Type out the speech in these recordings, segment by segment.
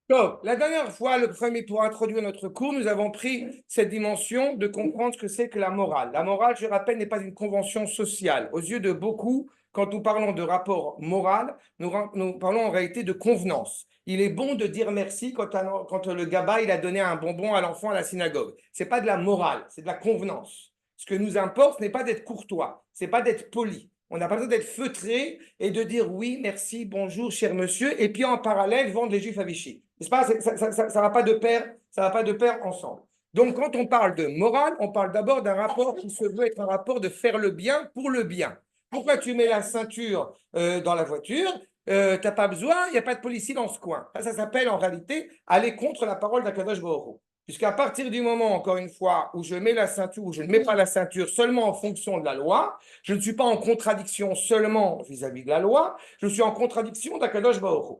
Donc, la dernière fois, pour introduire notre cours, nous avons pris cette dimension de comprendre ce que c'est que la morale. La morale, je rappelle, n'est pas une convention sociale. Aux yeux de beaucoup, quand nous parlons de rapport moral, nous parlons en réalité de convenance. Il est bon de dire merci quand le gaba il a donné un bonbon à l'enfant à la synagogue. Ce n'est pas de la morale, c'est de la convenance. Ce que nous importe, ce n'est pas d'être courtois, ce n'est pas d'être poli. On n'a pas besoin d'être feutré et de dire oui, merci, bonjour, cher monsieur, et puis en parallèle, vendre les juifs à Vichy. N'est-ce pas? Ça va pas de pair, ça va pas de pair ensemble. Donc, quand on parle de morale, on parle d'abord d'un rapport qui se veut être un rapport de faire le bien pour le bien. Pourquoi tu mets la ceinture dans la voiture? T'as pas besoin, il n'y a pas de policier dans ce coin. Ça s'appelle en réalité aller contre la parole d'Akadosh Baruch. Puisqu'à partir du moment, encore une fois, où je mets la ceinture ou je ne mets pas la ceinture seulement en fonction de la loi, je ne suis pas en contradiction seulement vis-à-vis de la loi, je suis en contradiction d'Akadosh Baruch.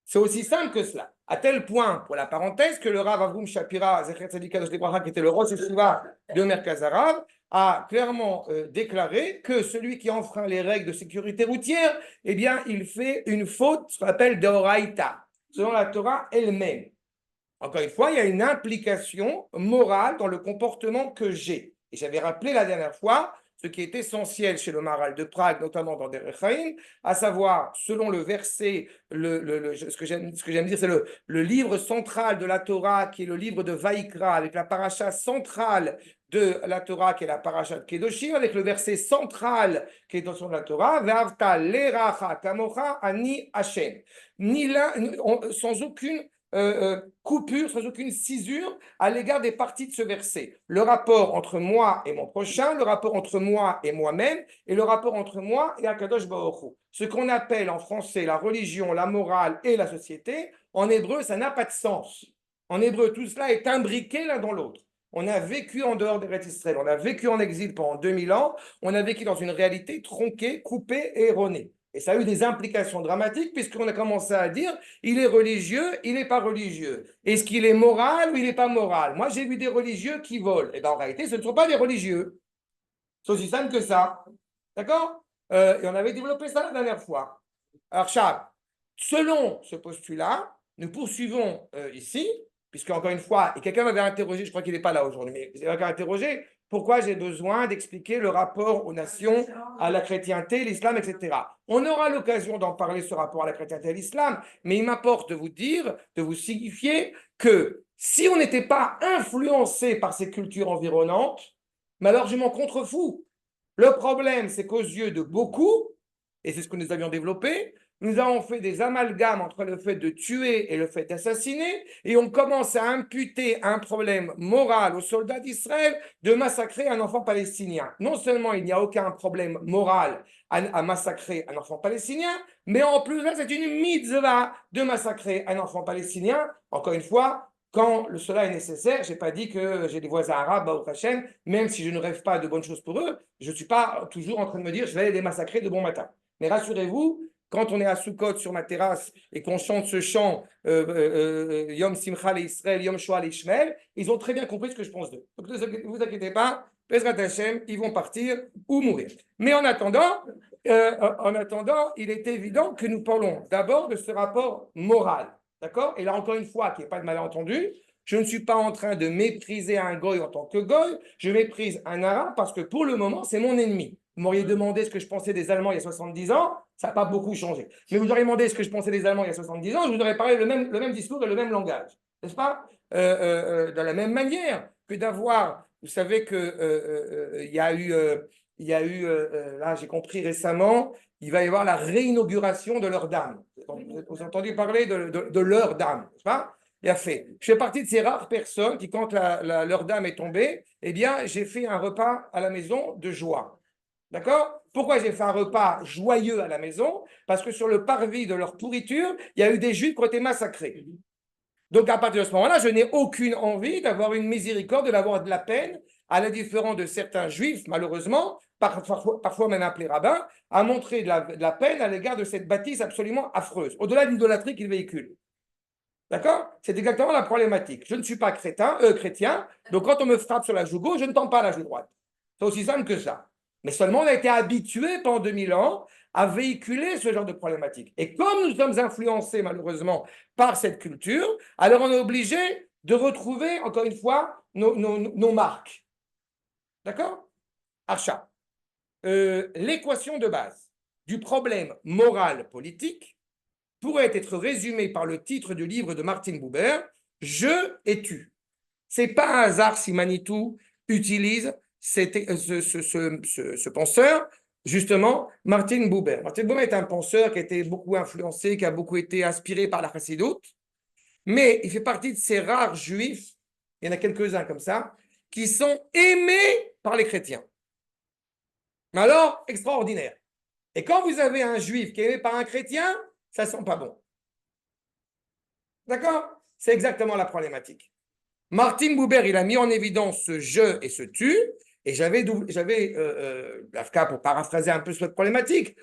C'est aussi simple que cela. À tel point, pour la parenthèse, que le Rav Avrum Shapira, Zecher Tzadik Kadosh Libracha, qui était le Rosh Yeshiva de Merkaz Harav, a clairement déclaré que celui qui enfreint les règles de sécurité routière, eh bien, il fait une faute, ce qu'on appelle d'oraïta, selon la Torah elle-même. Encore une fois, il y a une implication morale dans le comportement que j'ai. Et j'avais rappelé la dernière fois ce qui est essentiel chez le Maharal de Prague, notamment dans Derech Haim, à savoir, selon le verset, ce que j'aime dire, c'est le livre central de la Torah, qui est le livre de Vaïkra, avec la paracha centrale de la Torah, qui est la paracha de Kedoshim, avec le verset central qui est dans la Torah, Ve'avta leracha kamocha ani Hashem. Ni l'un, sans aucune coupure, sans aucune cisure à l'égard des parties de ce verset. Le rapport entre moi et mon prochain, le rapport entre moi et moi-même, et le rapport entre moi et Akadosh Baruch Hu. Ce qu'on appelle en français la religion, la morale et la société, en hébreu, ça n'a pas de sens. En hébreu, tout cela est imbriqué l'un dans l'autre. On a vécu en dehors d'Eretz Israël, on a vécu en exil pendant 2000 ans, on a vécu dans une réalité tronquée, coupée et erronée. Et ça a eu des implications dramatiques puisqu'on a commencé à dire il est religieux, il n'est pas religieux. Est-ce qu'il est moral ou il n'est pas moral? Moi, j'ai vu des religieux qui volent. Et bien, en réalité, ce ne sont pas des religieux. C'est aussi simple que ça. D'accord? Et on avait développé ça la dernière fois. Alors, Charles, selon ce postulat, nous poursuivons ici, puisque encore une fois, et quelqu'un m'avait interrogé, je crois qu'il n'est pas là aujourd'hui, mais il m'avait interrogé pourquoi j'ai besoin d'expliquer le rapport aux nations, à la chrétienté, l'islam, etc. On aura l'occasion d'en parler, ce rapport à la chrétienté et à l'islam, mais il m'apporte de vous dire, de vous signifier que si on n'était pas influencé par ces cultures environnantes, mais alors je m'en contrefous. Le problème, c'est qu'aux yeux de beaucoup, et c'est ce que nous avions développé, nous avons fait des amalgames entre le fait de tuer et le fait d'assassiner, et on commence à imputer un problème moral aux soldats d'Israël de massacrer un enfant palestinien. Non seulement il n'y a aucun problème moral à massacrer un enfant palestinien, mais en plus là, c'est une mitzvah de massacrer un enfant palestinien. Encore une fois, quand cela est nécessaire, je n'ai pas dit que j'ai des voisins arabes, Baruch Hashem, même si je ne rêve pas de bonnes choses pour eux, je ne suis pas toujours en train de me dire je vais aller les massacrer de bon matin. Mais rassurez-vous, quand on est à Sukkot sur ma terrasse et qu'on chante ce chant Yom Simcha Israël, Yom Shoah Ishmael, ils ont très bien compris ce que je pense d'eux. Donc ne vous inquiétez pas, Bezrat Hashem, ils vont partir ou mourir. Mais en attendant, il est évident que nous parlons d'abord de ce rapport moral. D'accord? Et là, encore une fois, qu'il n'y ait pas de malentendu, je ne suis pas en train de mépriser un goy en tant que goy, je méprise un arabe parce que pour le moment, c'est mon ennemi. Vous m'auriez demandé ce que je pensais des Allemands il y a 70 ans, ça n'a pas beaucoup changé. Mais vous auriez demandé ce que je pensais des Allemands il y a 70 ans, je vous aurais parlé le même discours et le même langage. N'est-ce pas? De la même manière que d'avoir, vous savez que il y a eu là j'ai compris récemment, il va y avoir la réinauguration de leur dame. Vous avez entendu parler de leur dame, n'est-ce pas? Bien fait. Je fais partie de ces rares personnes qui, quand leur dame est tombée, eh bien, j'ai fait un repas à la maison de joie. D'accord? Pourquoi j'ai fait un repas joyeux à la maison? Parce que sur le parvis de leur pourriture, il y a eu des juifs qui ont été massacrés. Donc, à partir de ce moment-là, je n'ai aucune envie d'avoir une miséricorde, d'avoir de la peine, à la différence de certains juifs, malheureusement, parfois même appelés rabbins, à montrer de la peine à l'égard de cette bâtisse absolument affreuse, au-delà de l'idolâtrie qu'ils véhiculent. D'accord? C'est exactement la problématique. Je ne suis pas chrétien, donc quand on me frappe sur la joue gauche, je ne tends pas la joue droite. C'est aussi simple que ça. Mais seulement on a été habitué pendant 2000 ans à véhiculer ce genre de problématique. Et comme nous sommes influencés malheureusement par cette culture, alors on est obligé de retrouver, encore une fois, nos marques. D'accord? Archa. L'équation de base du problème moral politique pourrait être résumée par le titre du livre de Martin Buber, Je et tu. C'est pas un hasard si Manitou utilise ce penseur, justement, Martin Buber. Martin Buber est un penseur qui a été beaucoup influencé, qui a beaucoup été inspiré par la Chassidoute, mais il fait partie de ces rares juifs, il y en a quelques-uns comme ça, qui sont aimés par les chrétiens. Mais alors, extraordinaire. Et quand vous avez un juif qui est aimé par un chrétien, ça sent pas bon. D'accord? C'est exactement la problématique. Martin Buber, il a mis en évidence ce je et ce tu, et j'avais l'AFCA pour paraphraser un peu cette problématique.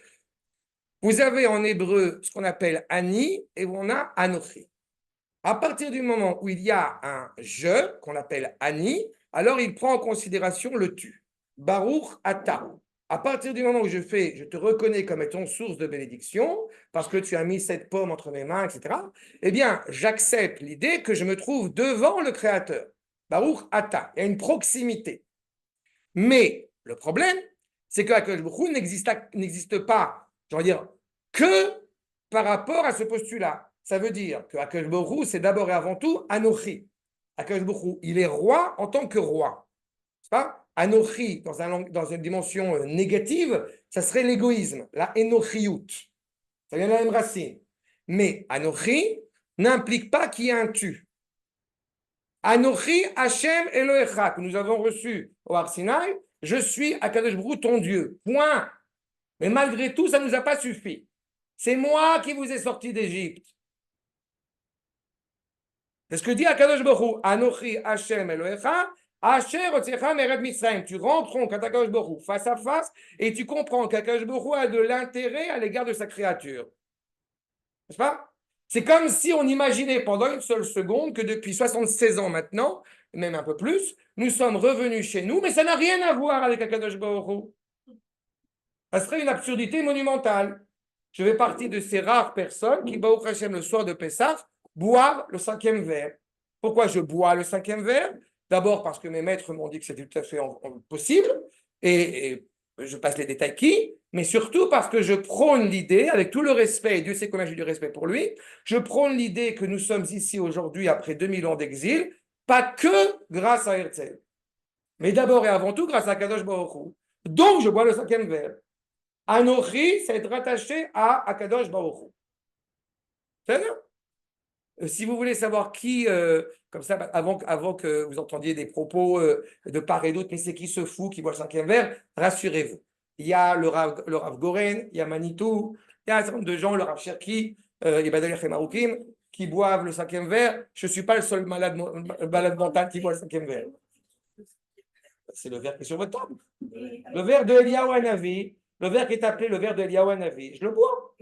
Vous avez en hébreu ce qu'on appelle Ani et on a Anochi. À partir du moment où il y a un je qu'on appelle Ani, alors il prend en considération le tu. Baruch Ata. À partir du moment où je te reconnais comme étant source de bénédiction, parce que tu as mis cette pomme entre mes mains, etc., eh bien, j'accepte l'idée que je me trouve devant le Créateur. Baruch Ata. Il y a une proximité. Mais le problème, c'est que Akadosh Baruch Hu n'existe pas, je veux dire, que par rapport à ce postulat. Ça veut dire que Akadosh Baruch Hu, c'est d'abord et avant tout Anochi. Akadosh Baruch Hu, il est roi en tant que roi. C'est pas Anochi, dans une dimension négative, ça serait l'égoïsme, la Enochiout. Ça vient de la même racine. Mais Anochi n'implique pas qu'il y ait un tu. Anochi Hashem Elohecha, que nous avons reçu au Har Sinaï, je suis Akadosh Baruch Hu, ton Dieu. Point. Mais malgré tout, ça ne nous a pas suffi. C'est moi qui vous ai sorti d'Égypte. C'est ce que dit Akadosh Baruch Hu, Anochi Hashem Elohecha, Asher Otzecha Mered Mitzrayim. Tu rentres donc à Akadosh Baruch Hu face à face et tu comprends qu'Akadosh Baruch Hu a de l'intérêt à l'égard de sa créature. N'est-ce pas? C'est comme si on imaginait pendant une seule seconde que depuis 76 ans maintenant, même un peu plus, nous sommes revenus chez nous, mais ça n'a rien à voir avec Akadosh Baruch Hu. Ça serait une absurdité monumentale. Je fais partie de ces rares personnes qui, Baruch Hashem, le soir de Pessah, boivent le 5e verre. Pourquoi je bois le 5e verre? D'abord parce que mes maîtres m'ont dit que c'était tout à fait possible, et je passe les détails mais surtout parce que je prône l'idée, avec tout le respect, et Dieu sait combien j'ai du respect pour lui, je prône l'idée que nous sommes ici aujourd'hui après 2000 ans d'exil, pas que grâce à Herzl, mais d'abord et avant tout grâce à Kadosh Baruch Hu. Donc je bois le 5e verre. Anochi, c'est être rattaché à Akadosh Baruch Hu. C'est ça? Si vous voulez savoir qui, comme ça, avant que vous entendiez des propos de part et d'autre, mais c'est qui ce fou qui boit le 5e verre, rassurez-vous. Il y a le Rav Goren, il y a Manitou, il y a un certain nombre de gens, le Rav Cherki, il y a Badal Maroukim, qui boivent le 5e verre. Je ne suis pas le seul malade mental qui boit le 5e verre. C'est le verre qui est sur votre table. Le verre de Eliyahu Hanavi, le verre qui est appelé le verre de Eliyahu Hanavi, je le bois.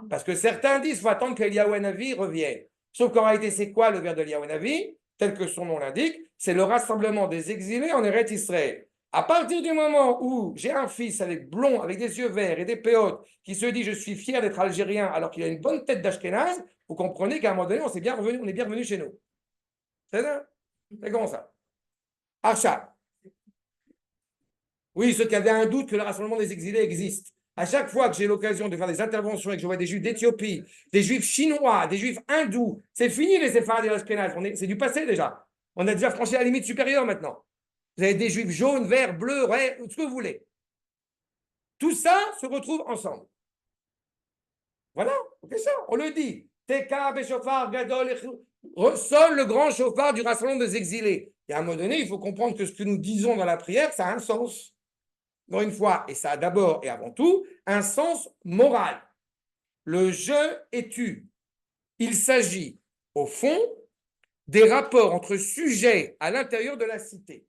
Parce que certains disent qu'il faut attendre qu'Eliyahu Hanavi revienne. Sauf qu'en réalité, c'est quoi le verre de Eliyahu Hanavi? Tel que son nom l'indique, c'est le rassemblement des exilés en Eretz Israël. À partir du moment où j'ai un fils avec blond, avec des yeux verts et des péotes, qui se dit je suis fier d'être algérien alors qu'il a une bonne tête d'Ashkenaz, vous comprenez qu'à un moment donné, on est bien revenu chez nous. C'est ça? C'est comment ça? Archa. Oui, ceux qui avaient un doute que le rassemblement des exilés existe. À chaque fois que j'ai l'occasion de faire des interventions et que je vois des juifs d'Éthiopie, des juifs chinois, des juifs hindous, c'est fini les séfarades et les ashkénazes. C'est du passé déjà. On a déjà franchi la limite supérieure maintenant. Vous avez des juifs jaunes, verts, bleus, ouais, ce que vous voulez. Tout ça se retrouve ensemble. Voilà, c'est ça, on le dit. Teka, Beshofar, Gadol, sonne le grand chauffard du rassemblement des exilés. Et à un moment donné, il faut comprendre que ce que nous disons dans la prière, ça a un sens. Encore une fois, et ça a d'abord et avant tout un sens moral. Le je et tu. Il s'agit, au fond, des rapports entre sujets à l'intérieur de la cité.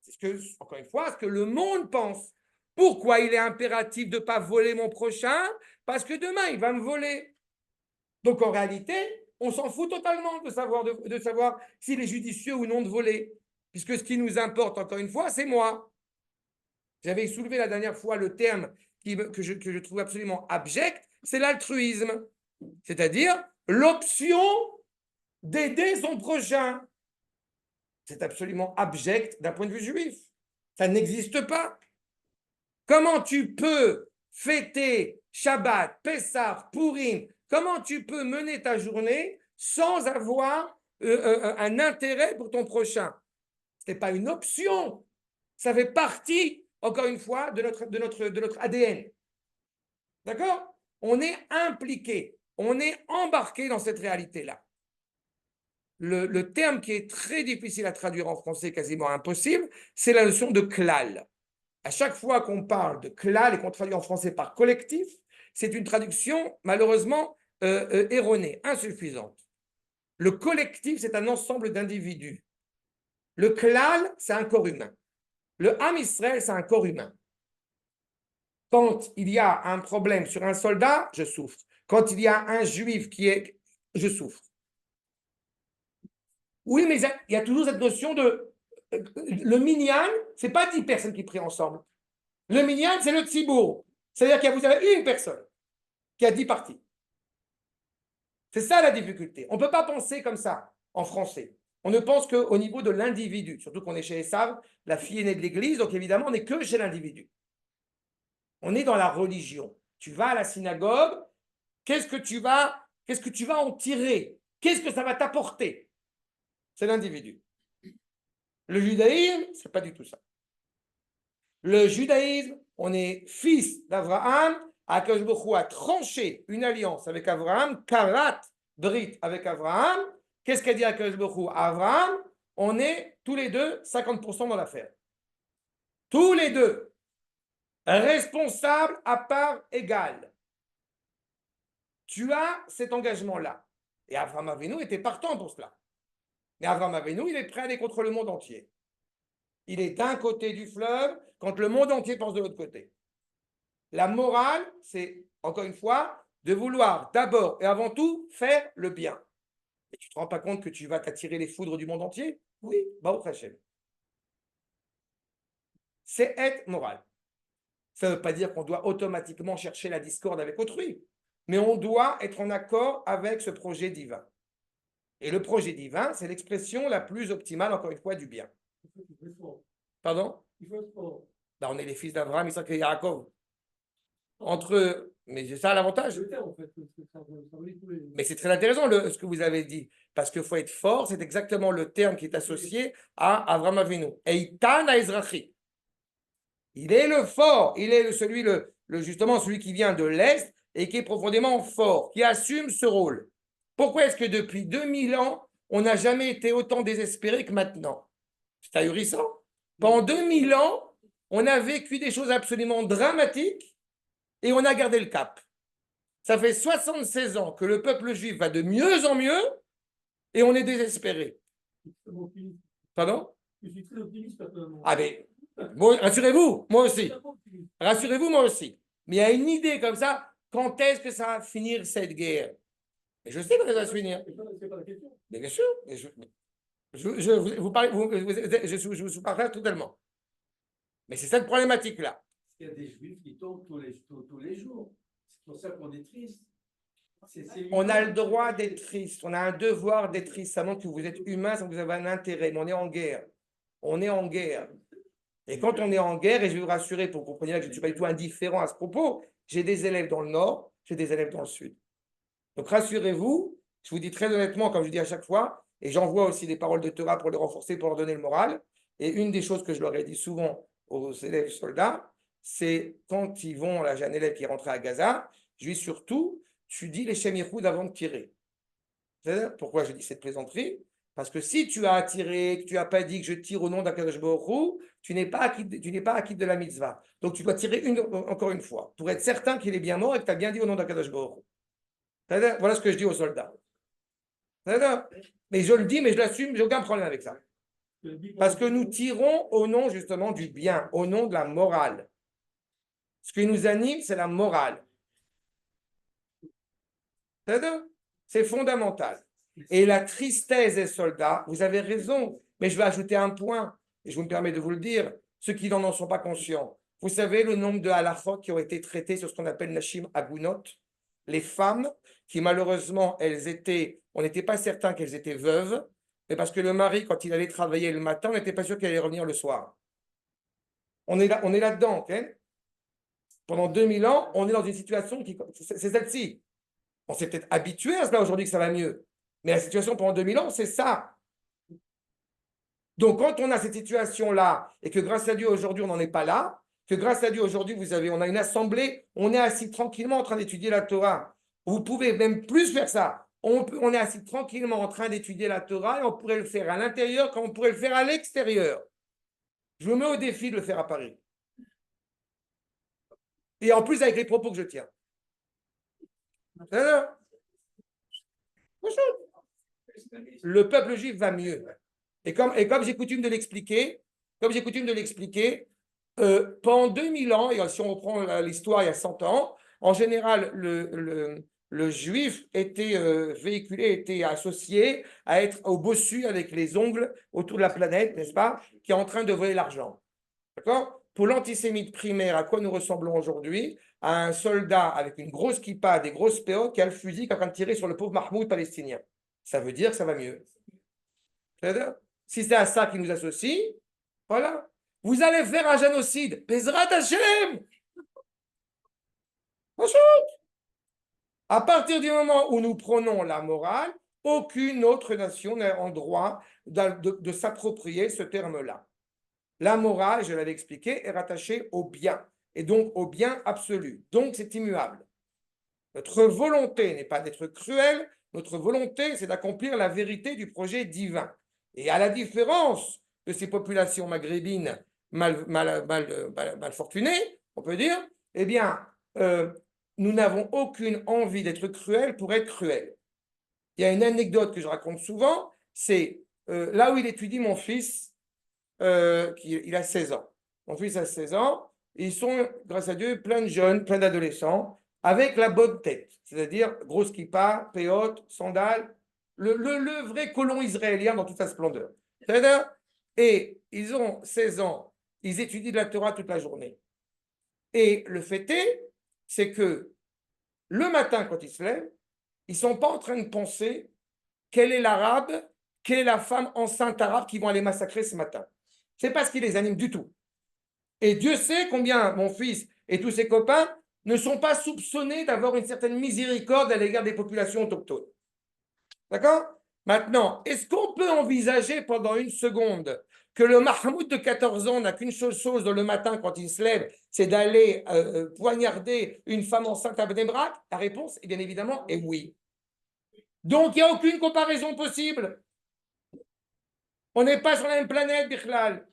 C'est ce que, encore une fois, ce que le monde pense. Pourquoi il est impératif de ne pas voler mon prochain? Parce que demain, il va me voler. Donc, en réalité, on s'en fout totalement de savoir s'il est judicieux ou non de voler. Puisque ce qui nous importe, encore une fois, c'est moi. J'avais soulevé la dernière fois le terme que je trouve absolument abject, c'est l'altruisme. C'est-à-dire l'option d'aider son prochain. C'est absolument abject d'un point de vue juif. Ça n'existe pas. Comment tu peux fêter Shabbat, Pessah, Purim, comment tu peux mener ta journée sans avoir un intérêt pour ton prochain? Ce n'est pas une option. Ça fait partie, encore une fois, de notre ADN. D'accord? On est impliqué, on est embarqué dans cette réalité-là. Le terme qui est très difficile à traduire en français, quasiment impossible, c'est la notion de klal. À chaque fois qu'on parle de klal et qu'on traduit en français par collectif, c'est une traduction malheureusement erronée, insuffisante. Le collectif, c'est un ensemble d'individus. Le klal, c'est un corps humain. Le Am Israël, c'est un corps humain. Quand il y a un problème sur un soldat, je souffre. Quand il y a un juif je souffre. Oui, mais il y a toujours cette notion de... Le minyan, ce n'est pas 10 personnes qui prient ensemble. Le minyan, c'est le tzibour. C'est-à-dire que vous avez une personne qui a 10 parties. C'est ça la difficulté. On ne peut pas penser comme ça en français. On ne pense qu'au niveau de l'individu. Surtout qu'on est chez Esav, la fille aînée de l'Église, donc évidemment, on n'est que chez l'individu. On est dans la religion. Tu vas à la synagogue, qu'est-ce que tu vas en tirer? Qu'est-ce que ça va t'apporter? C'est l'individu. Le judaïsme, ce n'est pas du tout ça. Le judaïsme, on est fils d'Abraham. Akadosh Baruch Hu a tranché une alliance avec Abraham, Karat Brit avec Abraham. Qu'est-ce qu'a dit Akadosh Baruch Hu à Abraham? On est tous les deux 50% dans l'affaire. Tous les deux. Responsables à part égale. Tu as cet engagement-là. Et Abraham Avinu était partant pour cela. Mais Abraham Avinu, il est prêt à aller contre le monde entier. Il est d'un côté du fleuve quand le monde entier pense de l'autre côté. La morale, c'est, encore une fois, de vouloir d'abord et avant tout faire le bien. Et tu ne te rends pas compte que tu vas t'attirer les foudres du monde entier? Oui, Baruch Hashem. C'est être moral. Ça ne veut pas dire qu'on doit automatiquement chercher la discorde avec autrui, mais on doit être en accord avec ce projet divin. Et le projet divin, c'est l'expression la plus optimale, encore une fois, du bien. Pardon? Ben, on est les fils d'Abraham, Isaac et Yaakov. Entre eux, mais c'est ça l'avantage. Mais c'est très intéressant ce que vous avez dit, parce qu'il faut être fort, c'est exactement le terme qui est associé à Avraham Avinu. Eitan Ezrachi. Il est le fort, il est justement celui qui vient de l'Est et qui est profondément fort, qui assume ce rôle. Pourquoi est-ce que depuis 2000 ans, on n'a jamais été autant désespéré que maintenant? C'est ahurissant. Pendant 2000 ans, on a vécu des choses absolument dramatiques et on a gardé le cap. Ça fait 76 ans que le peuple juif va de mieux en mieux et on est désespéré. Pardon? Je suis très optimiste. Ah mais, bon, rassurez-vous, moi aussi. Rassurez-vous, moi aussi. Mais il y a une idée comme ça, quand est-ce que ça va finir cette guerre? Et je sais quand ça va se finir. C'est pas la question. Mais bien sûr, je vous partage totalement. Mais c'est cette problématique-là. Il y a des juifs qui tombent tous les jours. C'est pour ça qu'on est triste. On a le droit d'être triste, on a un devoir d'être triste. Ça montre que vous êtes humain, ça que vous avez un intérêt, mais on est en guerre. On est en guerre. Et quand on est en guerre, et je vais vous rassurer pour que vous compreniez que je ne suis pas du tout indifférent à ce propos, j'ai des élèves dans le nord, j'ai des élèves dans le sud. Donc rassurez-vous, je vous dis très honnêtement, comme je dis à chaque fois, et j'envoie aussi des paroles de Torah pour les renforcer, pour leur donner le moral. Et une des choses que je leur ai dit souvent aux élèves soldats, c'est quand ils vont, là j'ai un élève qui est rentré à Gaza, je lui dis surtout, tu dis les Shem Yichud avant de tirer. Pourquoi je dis cette plaisanterie? Parce que si tu as tiré, que tu n'as pas dit que je tire au nom d'Akadosh Baruch Hu, tu n'es pas acquis de la mitzvah. Donc tu dois tirer encore une fois, pour être certain qu'il est bien mort et que tu as bien dit au nom d'Akadosh Baruch Hu. Voilà ce que je dis aux soldats. Mais je le dis, mais je l'assume, j'ai aucun problème avec ça. Parce que nous tirons au nom justement du bien, au nom de la morale. Ce qui nous anime, c'est la morale. C'est fondamental. Et la tristesse des soldats, vous avez raison, mais je vais ajouter un point, et je me permets de vous le dire, ceux qui n'en sont pas conscients. Vous savez le nombre de halachot qui ont été traités sur ce qu'on appelle Nashim Agunot, les femmes qui malheureusement, on n'était pas certain qu'elles étaient veuves, mais parce que le mari, quand il allait travailler le matin, on n'était pas sûr qu'il allait revenir le soir. On est là-dedans, ok? Pendant 2000 ans, on est dans une situation c'est celle-ci. On s'est peut-être habitué à cela aujourd'hui que ça va mieux. Mais la situation pendant 2000 ans, c'est ça. Donc, quand on a cette situation-là et que grâce à Dieu, aujourd'hui, on n'en est pas là, que grâce à Dieu, aujourd'hui, on a une assemblée, on est assis tranquillement en train d'étudier la Torah. Vous pouvez même plus faire ça. On est assis tranquillement en train d'étudier la Torah et on pourrait le faire à l'intérieur comme on pourrait le faire à l'extérieur. Je me mets au défi de le faire à Paris. Et en plus, avec les propos que je tiens. Le peuple juif va mieux. Et comme j'ai coutume de l'expliquer, pendant 2000 ans, et si on reprend l'histoire il y a 100 ans, en général, le juif était véhiculé, était associé à être au bossu avec les ongles autour de la planète, n'est-ce pas, qui est en train de voler l'argent. D'accord? Pour l'antisémite primaire, à quoi nous ressemblons aujourd'hui? À un soldat avec une grosse kippa, des grosses péotes, qui a le fusil, qui est en train de tirer sur le pauvre Mahmoud palestinien. Ça veut dire que ça va mieux. Si c'est à ça qui nous associe, voilà. Vous allez faire un génocide. Bezrat Hashem. À partir du moment où nous prenons la morale, aucune autre nation n'est en droit de s'approprier ce terme-là. La morale, je l'avais expliqué, est rattachée au bien, et donc au bien absolu. Donc c'est immuable. Notre volonté n'est pas d'être cruel, notre volonté, c'est d'accomplir la vérité du projet divin. Et à la différence de ces populations maghrébines mal fortunées, on peut dire, eh bien, nous n'avons aucune envie d'être cruel pour être cruel. Il y a une anecdote que je raconte souvent, c'est là où il étudie mon fils, il a 16 ans. Mon fils a 16 ans, ils sont, grâce à Dieu, plein de jeunes, plein d'adolescents, avec la bonne tête, c'est-à-dire grosse kippa, péote, sandales, le vrai colon israélien dans toute sa splendeur. Et ils ont 16 ans, ils étudient de la Torah toute la journée. Et le fait est, c'est que le matin, quand ils se lèvent, ils ne sont pas en train de penser quel est l'arabe, quelle est la femme enceinte arabe qui vont aller massacrer ce matin. Ce n'est pas ce qui les anime du tout. Et Dieu sait combien mon fils et tous ses copains ne sont pas soupçonnés d'avoir une certaine miséricorde à l'égard des populations autochtones. D'accord? Maintenant, est-ce qu'on peut envisager pendant une seconde que le Mahmoud de 14 ans n'a qu'une chose le matin quand il se lève, c'est d'aller poignarder une femme enceinte à Bnei Brak? La réponse, bien évidemment, est oui. Donc, il n'y a aucune comparaison possible. On n'est pas sur la même planète, Bichlal.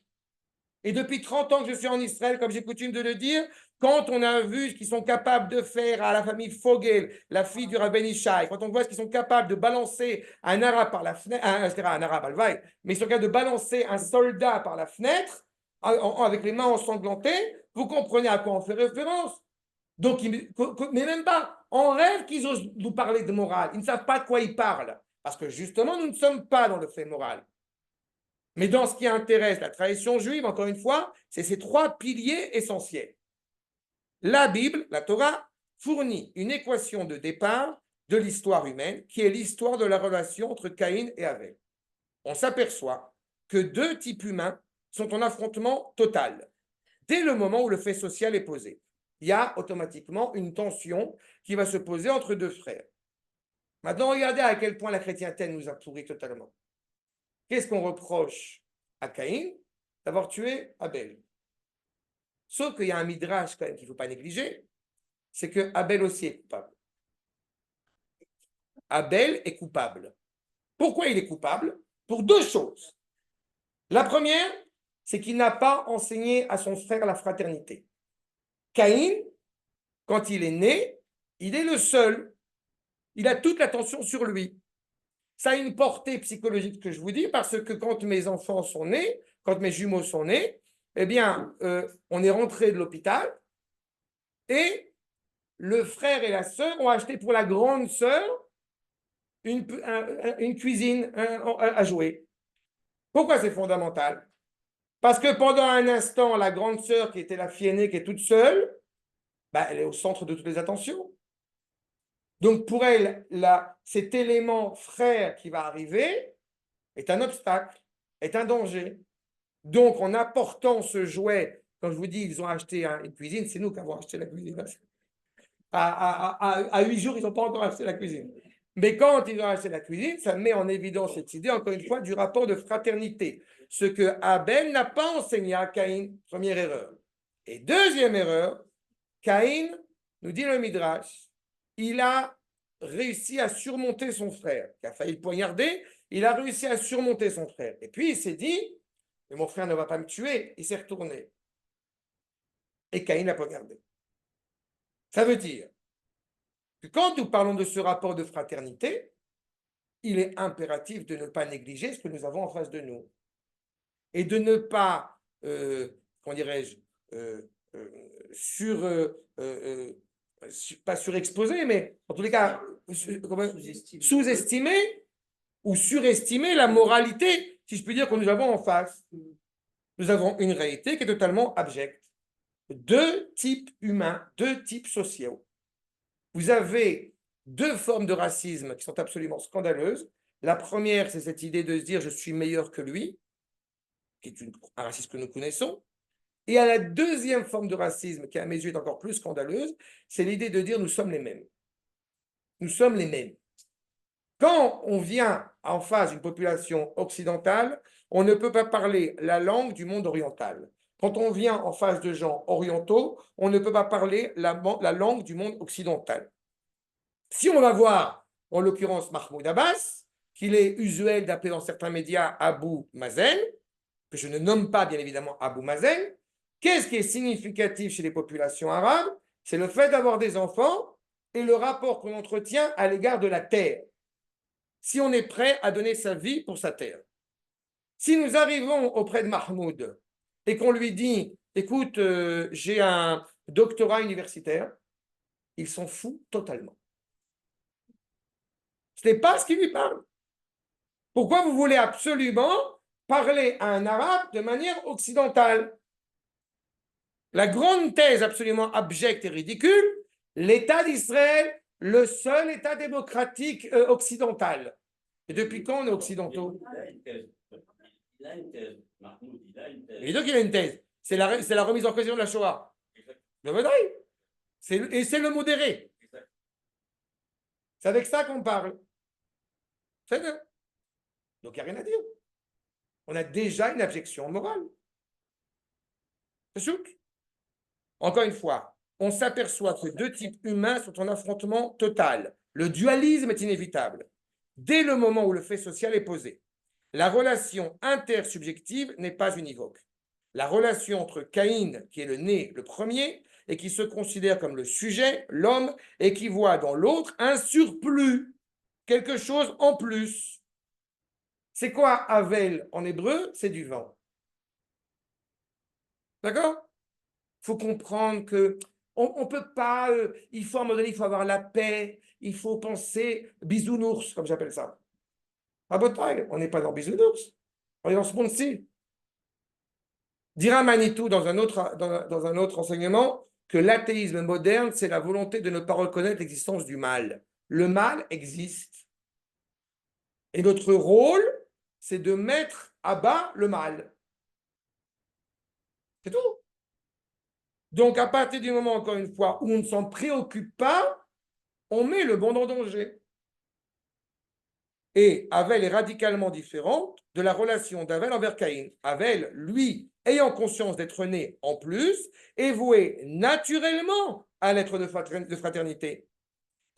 Et depuis 30 ans que je suis en Israël, comme j'ai coutume de le dire, quand on a vu ce qu'ils sont capables de faire à la famille Fogel, la fille du Rabben Ishai, quand on voit ce qu'ils sont capables de balancer un arabe par la fenêtre, un arabe, alvaï, mais ils sont capables de balancer un soldat par la fenêtre, avec les mains ensanglantées, vous comprenez à quoi on fait référence. Donc, mais même pas, en rêve qu'ils osent nous parler de morale. Ils ne savent pas de quoi ils parlent. Parce que justement, nous ne sommes pas dans le fait moral. Mais dans ce qui intéresse la tradition juive, encore une fois, c'est ces trois piliers essentiels. La Bible, la Torah, fournit une équation de départ de l'histoire humaine, qui est l'histoire de la relation entre Caïn et Abel. On s'aperçoit que deux types humains sont en affrontement total. Dès le moment où le fait social est posé, il y a automatiquement une tension qui va se poser entre deux frères. Maintenant, regardez à quel point la chrétienté nous a pourris totalement. Qu'est-ce qu'on reproche à Caïn? D'avoir tué Abel. Sauf qu'il y a un midrash quand même qu'il ne faut pas négliger, c'est que Abel aussi est coupable. Abel est coupable. Pourquoi il est coupable? Pour deux choses. La première, c'est qu'il n'a pas enseigné à son frère la fraternité. Caïn, quand il est né, il est le seul. Il a toute l'attention sur lui. Ça a une portée psychologique que je vous dis, parce que quand mes enfants sont nés, quand mes jumeaux sont nés, eh bien, on est rentré de l'hôpital et le frère et la sœur ont acheté pour la grande sœur une cuisine à jouer. Pourquoi c'est fondamental? Parce que pendant un instant, la grande sœur qui était la fille aînée, qui est toute seule, bah, elle est au centre de toutes les attentions. Donc pour elle, cet élément frère qui va arriver est un obstacle, est un danger. Donc en apportant ce jouet, quand je vous dis ils ont acheté une cuisine, c'est nous qui avons acheté la cuisine. À 8 jours, ils n'ont pas encore acheté la cuisine. Mais quand ils ont acheté la cuisine, ça met en évidence cette idée, encore une fois, du rapport de fraternité. Ce que Abel n'a pas enseigné à Caïn, première erreur. Et deuxième erreur, Caïn, nous dit le Midrash, il a réussi à surmonter son frère, qui a failli le poignarder, il a réussi à surmonter son frère. Et puis il s'est dit, mais mon frère ne va pas me tuer, il s'est retourné. Et Caïn l'a poignardé. Ça veut dire que quand nous parlons de ce rapport de fraternité, il est impératif de ne pas négliger ce que nous avons en face de nous. Et de ne pas, comment dirais-je, pas surexposer, mais en tous les cas, sous-estimer ou surestimer la moralité, si je puis dire, que nous avons en face. Nous avons une réalité qui est totalement abjecte. Deux types humains, deux types sociaux. Vous avez deux formes de racisme qui sont absolument scandaleuses. La première, c'est cette idée de se dire je suis meilleur que lui, qui est un racisme que nous connaissons. Et à la deuxième forme de racisme, qui à mes yeux est encore plus scandaleuse, c'est l'idée de dire nous sommes les mêmes. Nous sommes les mêmes. Quand on vient en face d'une population occidentale, on ne peut pas parler la langue du monde oriental. Quand on vient en face de gens orientaux, on ne peut pas parler la langue du monde occidental. Si on va voir, en l'occurrence, Mahmoud Abbas, qu'il est usuel d'appeler dans certains médias Abu Mazen, que je ne nomme pas bien évidemment Abu Mazen, qu'est-ce qui est significatif chez les populations arabes? C'est le fait d'avoir des enfants et le rapport qu'on entretient à l'égard de la terre. Si on est prêt à donner sa vie pour sa terre. Si nous arrivons auprès de Mahmoud et qu'on lui dit, écoute, j'ai un doctorat universitaire, il s'en fout totalement. Ce n'est pas ce qui lui parle. Pourquoi vous voulez absolument parler à un arabe de manière occidentale? La grande thèse absolument abjecte et ridicule, l'État d'Israël, le seul État démocratique occidental. Et depuis quand on est occidentaux? Il a une thèse. Mahmoud, il a une thèse. Et donc il a une thèse. C'est la remise en question de la Shoah. Le modéré. Et c'est le modéré. C'est avec ça qu'on parle. C'est bien. Donc il n'y a rien à dire. On a déjà une abjection morale. C'est souk. Encore une fois, on s'aperçoit que deux types humains sont en affrontement total. Le dualisme est inévitable. Dès le moment où le fait social est posé, la relation intersubjective n'est pas univoque. La relation entre Caïn, qui est le né, le premier, et qui se considère comme le sujet, l'homme, et qui voit dans l'autre un surplus, quelque chose en plus. C'est quoi Havel en hébreu? C'est du vent. D'accord? Il faut comprendre que on peut pas, il faut à un moment donné, il faut avoir la paix, il faut penser bisounours, comme j'appelle ça. À Botaï, on n'est pas dans bisounours, on est dans ce monde-ci. Dira Manitou dans un autre enseignement que l'athéisme moderne, c'est la volonté de ne pas reconnaître l'existence du mal. Le mal existe. Et notre rôle, c'est de mettre à bas le mal. C'est tout. Donc, à partir du moment, encore une fois, où on ne s'en préoccupe pas, on met le monde en danger. Et Havel est radicalement différente de la relation d'Havel envers Caïn. Havel, lui, ayant conscience d'être né en plus, est voué naturellement à l'être de fraternité.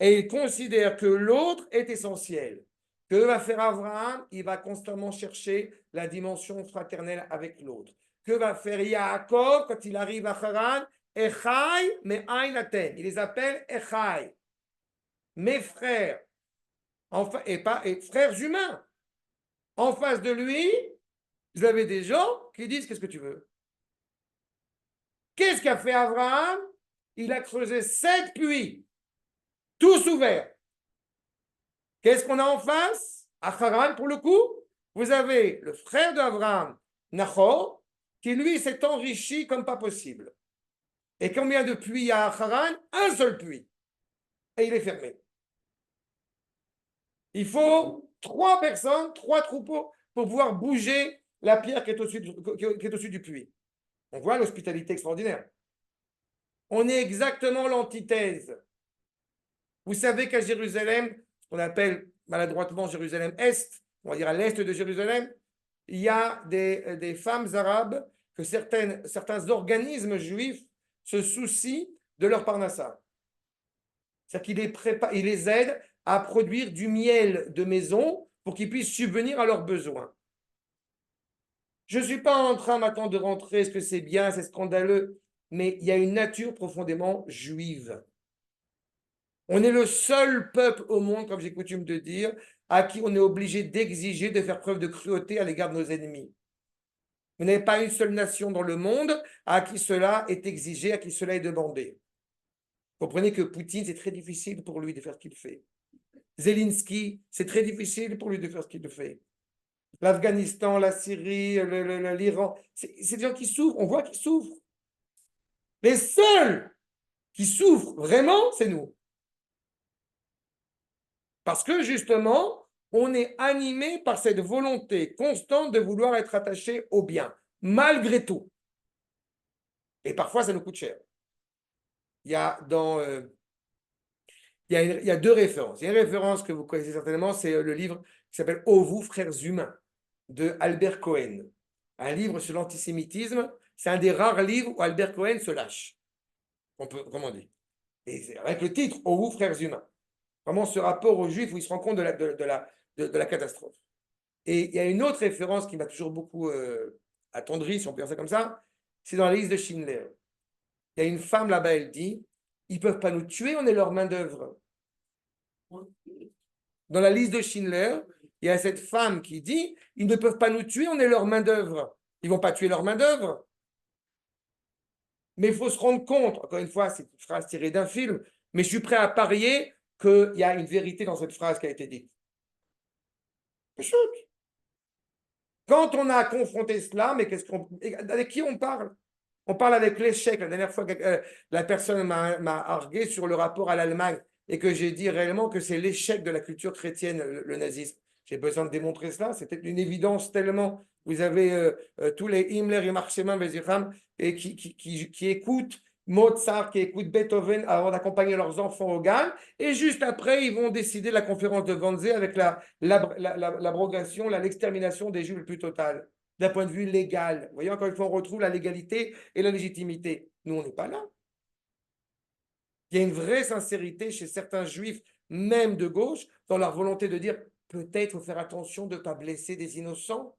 Et il considère que l'autre est essentiel. Que va faire Abraham? Il va constamment chercher la dimension fraternelle avec l'autre. Que va faire Yaakov quand il arrive à Haran? Echai me'ainaten. Il les appelle Echai. Mes frères. Enfin, et frères humains. En face de lui, vous avez des gens qui disent qu'est-ce que tu veux? Qu'est-ce qu'a fait Abraham? Il a creusé 7 puits, tous ouverts. Qu'est-ce qu'on a en face? À Haran, pour le coup, vous avez le frère d'Abraham, Nahor, qui lui s'est enrichi comme pas possible. Et combien de puits il y a à Haran? Un seul puits. Et il est fermé. Il faut 3 personnes, 3 troupeaux pour pouvoir bouger la pierre qui est au-dessus du puits. On voit l'hospitalité extraordinaire. On est exactement l'antithèse. Vous savez qu'à Jérusalem, ce qu'on appelle maladroitement Jérusalem-Est, on va dire à l'est de Jérusalem, il y a des femmes arabes que certains organismes juifs se soucient de leur parnassa. C'est-à-dire qu'ils les aident à produire du miel de maison pour qu'ils puissent subvenir à leurs besoins. Je ne suis pas en train maintenant de rentrer, est-ce que c'est bien, c'est scandaleux, mais il y a une nature profondément juive. On est le seul peuple au monde, comme j'ai coutume de dire, à qui on est obligé d'exiger de faire preuve de cruauté à l'égard de nos ennemis. Vous n'avez pas une seule nation dans le monde à qui cela est exigé, à qui cela est demandé. Comprenez que Poutine, c'est très difficile pour lui de faire ce qu'il fait. Zelensky, c'est très difficile pour lui de faire ce qu'il fait. L'Afghanistan, la Syrie, l'Iran, c'est des gens qui souffrent, on voit qu'ils souffrent. Les seuls qui souffrent vraiment, c'est nous. Parce que justement, on est animé par cette volonté constante de vouloir être attaché au bien, malgré tout. Et parfois, ça nous coûte cher. Il y a il y a 2 références. Il y a une référence que vous connaissez certainement, c'est le livre qui s'appelle Ô vous, frères humains, de Albert Cohen. Un livre sur l'antisémitisme. C'est un des rares livres où Albert Cohen se lâche. Comment on dit. Et avec le titre Ô vous, frères humains. Vraiment ce rapport aux Juifs où il se rend compte de la catastrophe. Et il y a une autre référence qui m'a toujours beaucoup attendri, si on peut dire ça comme ça, c'est dans la liste de Schindler. Il y a une femme là-bas, elle dit, ils ne peuvent pas nous tuer, on est leur main-d'œuvre. Dans la liste de Schindler, il y a cette femme qui dit, ils ne peuvent pas nous tuer, on est leur main-d'œuvre. Ils ne vont pas tuer leur main-d'œuvre. Mais il faut se rendre compte, encore une fois, c'est une phrase tirée d'un film, mais je suis prêt à parier qu'il y a une vérité dans cette phrase qui a été dite. Quand on a confronté cela, mais avec qui on parle? On parle avec l'échec. La dernière fois, la personne m'a argué sur le rapport à l'Allemagne et que j'ai dit réellement que c'est l'échec de la culture chrétienne, le nazisme. J'ai besoin de démontrer cela. C'était une évidence tellement. Vous avez tous les Himmler et Marxemann, et qui écoutent Mozart, qui écoutent Beethoven avant d'accompagner leurs enfants au GAN. Et juste après, ils vont décider de la conférence de Wannsee avec l'abrogation, l'extermination des Juifs le plus total d'un point de vue légal. Vous voyez, encore une fois, on retrouve la légalité et la légitimité. Nous, on n'est pas là. Il y a une vraie sincérité chez certains juifs, même de gauche, dans leur volonté de dire peut-être il faut faire attention de ne pas blesser des innocents.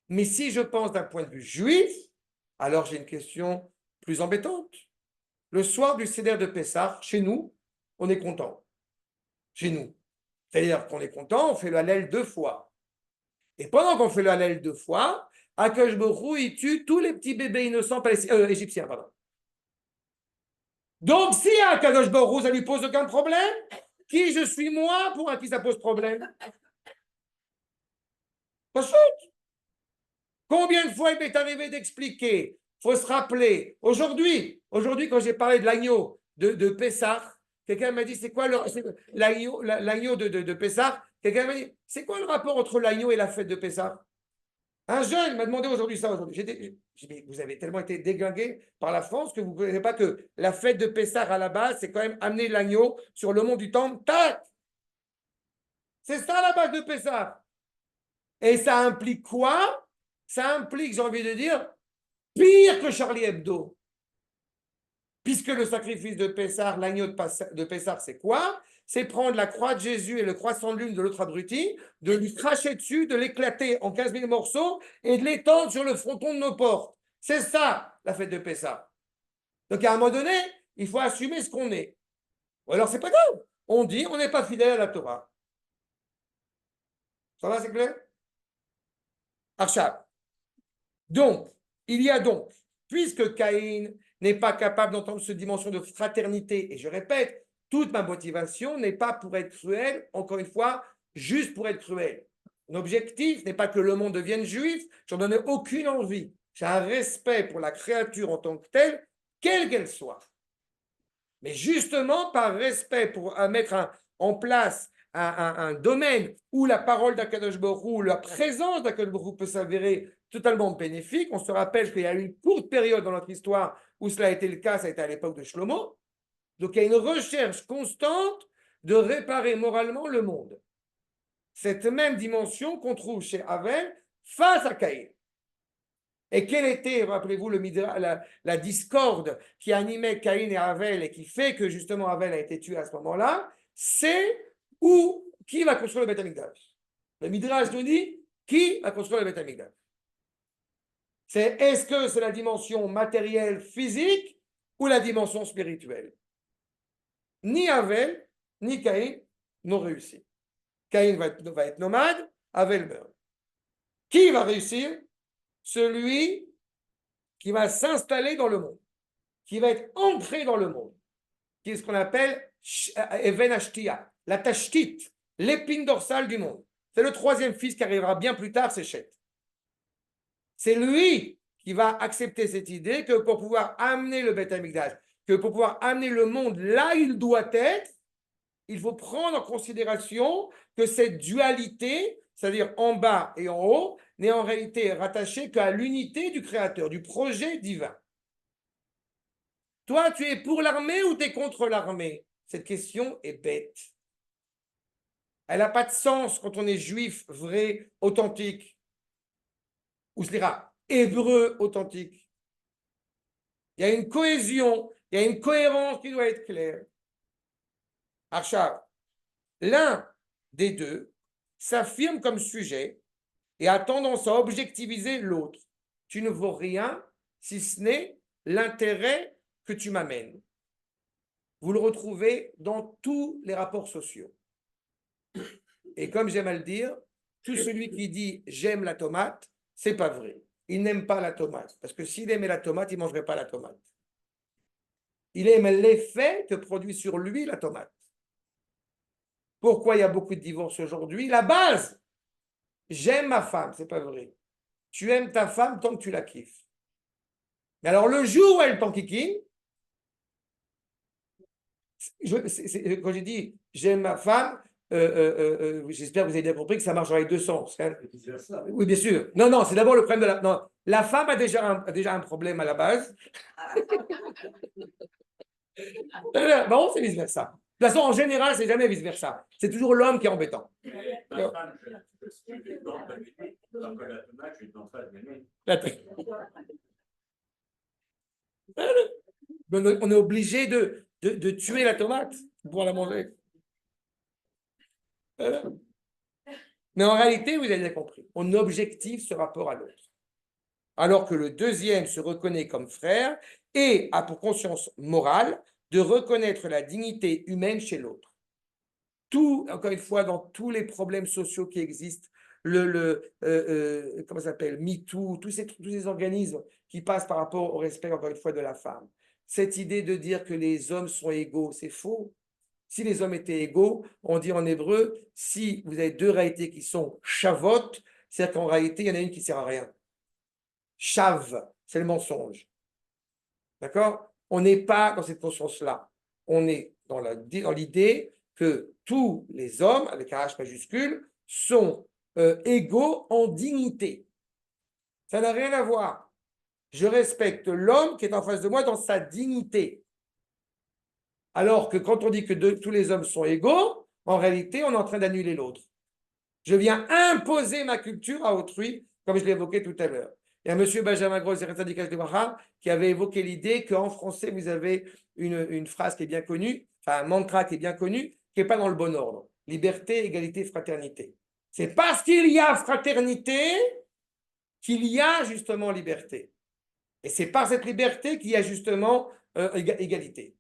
Mais si je pense d'un point de vue juif, alors j'ai une question plus embêtante. Le soir du Seder de Pessah, chez nous, on est content. Chez nous. C'est-à-dire qu'on est content, on fait le Hallel 2 fois. Et pendant qu'on fait le Hallel 2 fois, Akadosh Baruch Hu, il tue tous les petits bébés innocents égyptiens. Pardon. Donc, si Akadosh Baruch Hu, ça ne lui pose aucun problème, qui je suis moi pour à qui ça pose problème? Pas chute. Combien de fois il m'est arrivé d'expliquer? Il faut se rappeler. Aujourd'hui, quand j'ai parlé de l'agneau de Pessah, quelqu'un m'a dit c'est quoi l'agneau de Pessah? Quelqu'un m'a dit, c'est quoi le rapport entre l'agneau et la fête de Pessah? Un jeune m'a demandé aujourd'hui ça. J'ai dit, vous avez tellement été déglingué par la France que vous ne connaissez pas que la fête de Pessah à la base, c'est quand même amener l'agneau sur le mont du Temple. Tac! C'est ça la base de Pessah. Et ça implique quoi? Ça implique, j'ai envie de dire, pire que Charlie Hebdo. Puisque le sacrifice de Pessah, l'agneau de Pessah, c'est quoi? C'est prendre la croix de Jésus et le croissant de lune de l'autre abruti, de lui cracher dessus, de l'éclater en 15 000 morceaux et de l'étendre sur le fronton de nos portes. C'est ça, la fête de Pessah. Donc, à un moment donné, il faut assumer ce qu'on est. Ou alors, c'est pas grave. On dit, on n'est pas fidèle à la Torah. Ça va, c'est clair? Archab. Donc, il y a donc, puisque Caïn n'est pas capable d'entendre cette dimension de fraternité, et je répète, toute ma motivation n'est pas pour être cruel, encore une fois, juste pour être cruel. Mon objectif n'est pas que le monde devienne juif, j'en donne aucune envie. J'ai un respect pour la créature en tant que telle, quelle qu'elle soit. Mais justement, par respect pour mettre en place un domaine où la parole d'Akadosh Baruch Hu, la présence d'Akadosh Baruch Hu peut s'avérer totalement bénéfique. On se rappelle qu'il y a eu une courte période dans notre histoire où cela a été le cas, ça a été à l'époque de Shlomo. Donc il y a une recherche constante de réparer moralement le monde. Cette même dimension qu'on trouve chez Havel face à Caïn. Et quelle était, rappelez-vous, la discorde qui animait Caïn et Havel et qui fait que justement Havel a été tué à ce moment-là, c'est qui va construire le Beth Amikdash. Le Midrash nous dit qui va construire le Beth Amikdash. Est-ce que c'est la dimension matérielle, physique ou la dimension spirituelle? Ni Havel, ni Caïn n'ont réussi. Caïn va être nomade, Havel meurt. Qui va réussir? Celui qui va s'installer dans le monde, qui va être ancré dans le monde, qui est ce qu'on appelle Even Ashtia, la tashtit, l'épine dorsale du monde. C'est le troisième fils qui arrivera bien plus tard, c'est Chet. C'est lui qui va accepter cette idée que pour pouvoir amener le Beth Amikdash, que pour pouvoir amener le monde là où il doit être, il faut prendre en considération que cette dualité, c'est-à-dire en bas et en haut, n'est en réalité rattachée qu'à l'unité du Créateur, du projet divin. Toi, tu es pour l'armée ou tu es contre l'armée? Cette question est bête. Elle n'a pas de sens quand on est juif, vrai, authentique, ou ce sera hébreu, authentique. Il y a une cohésion, il y a une cohérence qui doit être claire. Archav, l'un des deux s'affirme comme sujet et a tendance à objectiviser l'autre. Tu ne vaux rien si ce n'est l'intérêt que tu m'amènes. Vous le retrouvez dans tous les rapports sociaux. Et comme j'aime à le dire, tout celui qui dit « j'aime la tomate », c'est pas vrai. Il n'aime pas la tomate. Parce que s'il aimait la tomate, il ne mangerait pas la tomate. Il aime l'effet que produit sur lui la tomate. Pourquoi il y a beaucoup de divorces aujourd'hui? La base, j'aime ma femme, c'est pas vrai. Tu aimes ta femme tant que tu la kiffes. Mais alors le jour où elle t'enquiquine, quand j'ai dit j'aime ma femme, j'espère que vous avez bien compris que ça marche dans les deux sens. Hein. Oui, bien sûr. Non, non, c'est d'abord le problème de la. Non, la femme a déjà un problème à la base. Bon, c'est vice-versa. De toute façon, en général, c'est jamais vice-versa. C'est toujours l'homme qui est embêtant. On est obligé de tuer la tomate pour pouvoir la manger. Mais en réalité, vous avez compris, on objective ce rapport à l'autre. Alors que le deuxième se reconnaît comme frère et a pour conscience morale de reconnaître la dignité humaine chez l'autre. Tout, encore une fois, dans tous les problèmes sociaux qui existent, comment ça s'appelle, MeToo, tous ces organismes qui passent par rapport au respect, encore une fois, de la femme. Cette idée de dire que les hommes sont égaux, c'est faux. Si les hommes étaient égaux, on dit en hébreu, si vous avez deux réalités qui sont shavot, c'est-à-dire qu'en réalité, il y en a une qui ne sert à rien. Shav, c'est le mensonge. D'accord? On n'est pas dans cette conscience-là. On est dans l'idée que tous les hommes, avec un H majuscule, sont égaux en dignité. Ça n'a rien à voir. Je respecte l'homme qui est en face de moi dans sa dignité. Alors que quand on dit que tous les hommes sont égaux, en réalité, on est en train d'annuler l'autre. Je viens imposer ma culture à autrui, comme je l'ai évoqué tout à l'heure. Il y a M. Benjamin Gross, qui avait évoqué l'idée qu'en français, vous avez une phrase qui est bien connue, enfin un mantra qui est bien connu, qui n'est pas dans le bon ordre. Liberté, égalité, fraternité. C'est parce qu'il y a fraternité qu'il y a justement liberté. Et c'est par cette liberté qu'il y a justement égalité.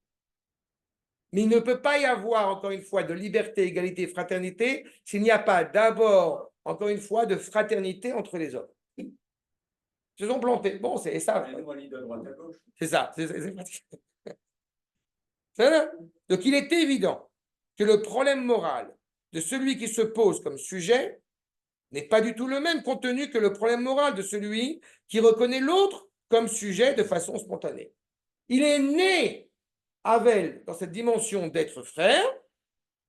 Mais il ne peut pas y avoir, encore une fois, de liberté, égalité, fraternité s'il n'y a pas d'abord, encore une fois, de fraternité entre les hommes. Ils se sont plantés. Bon, c'est ça. C'est ça. Donc, il est évident que le problème moral de celui qui se pose comme sujet n'est pas du tout le même compte tenu que le problème moral de celui qui reconnaît l'autre comme sujet de façon spontanée. Il est né, Avel, dans cette dimension d'être frère,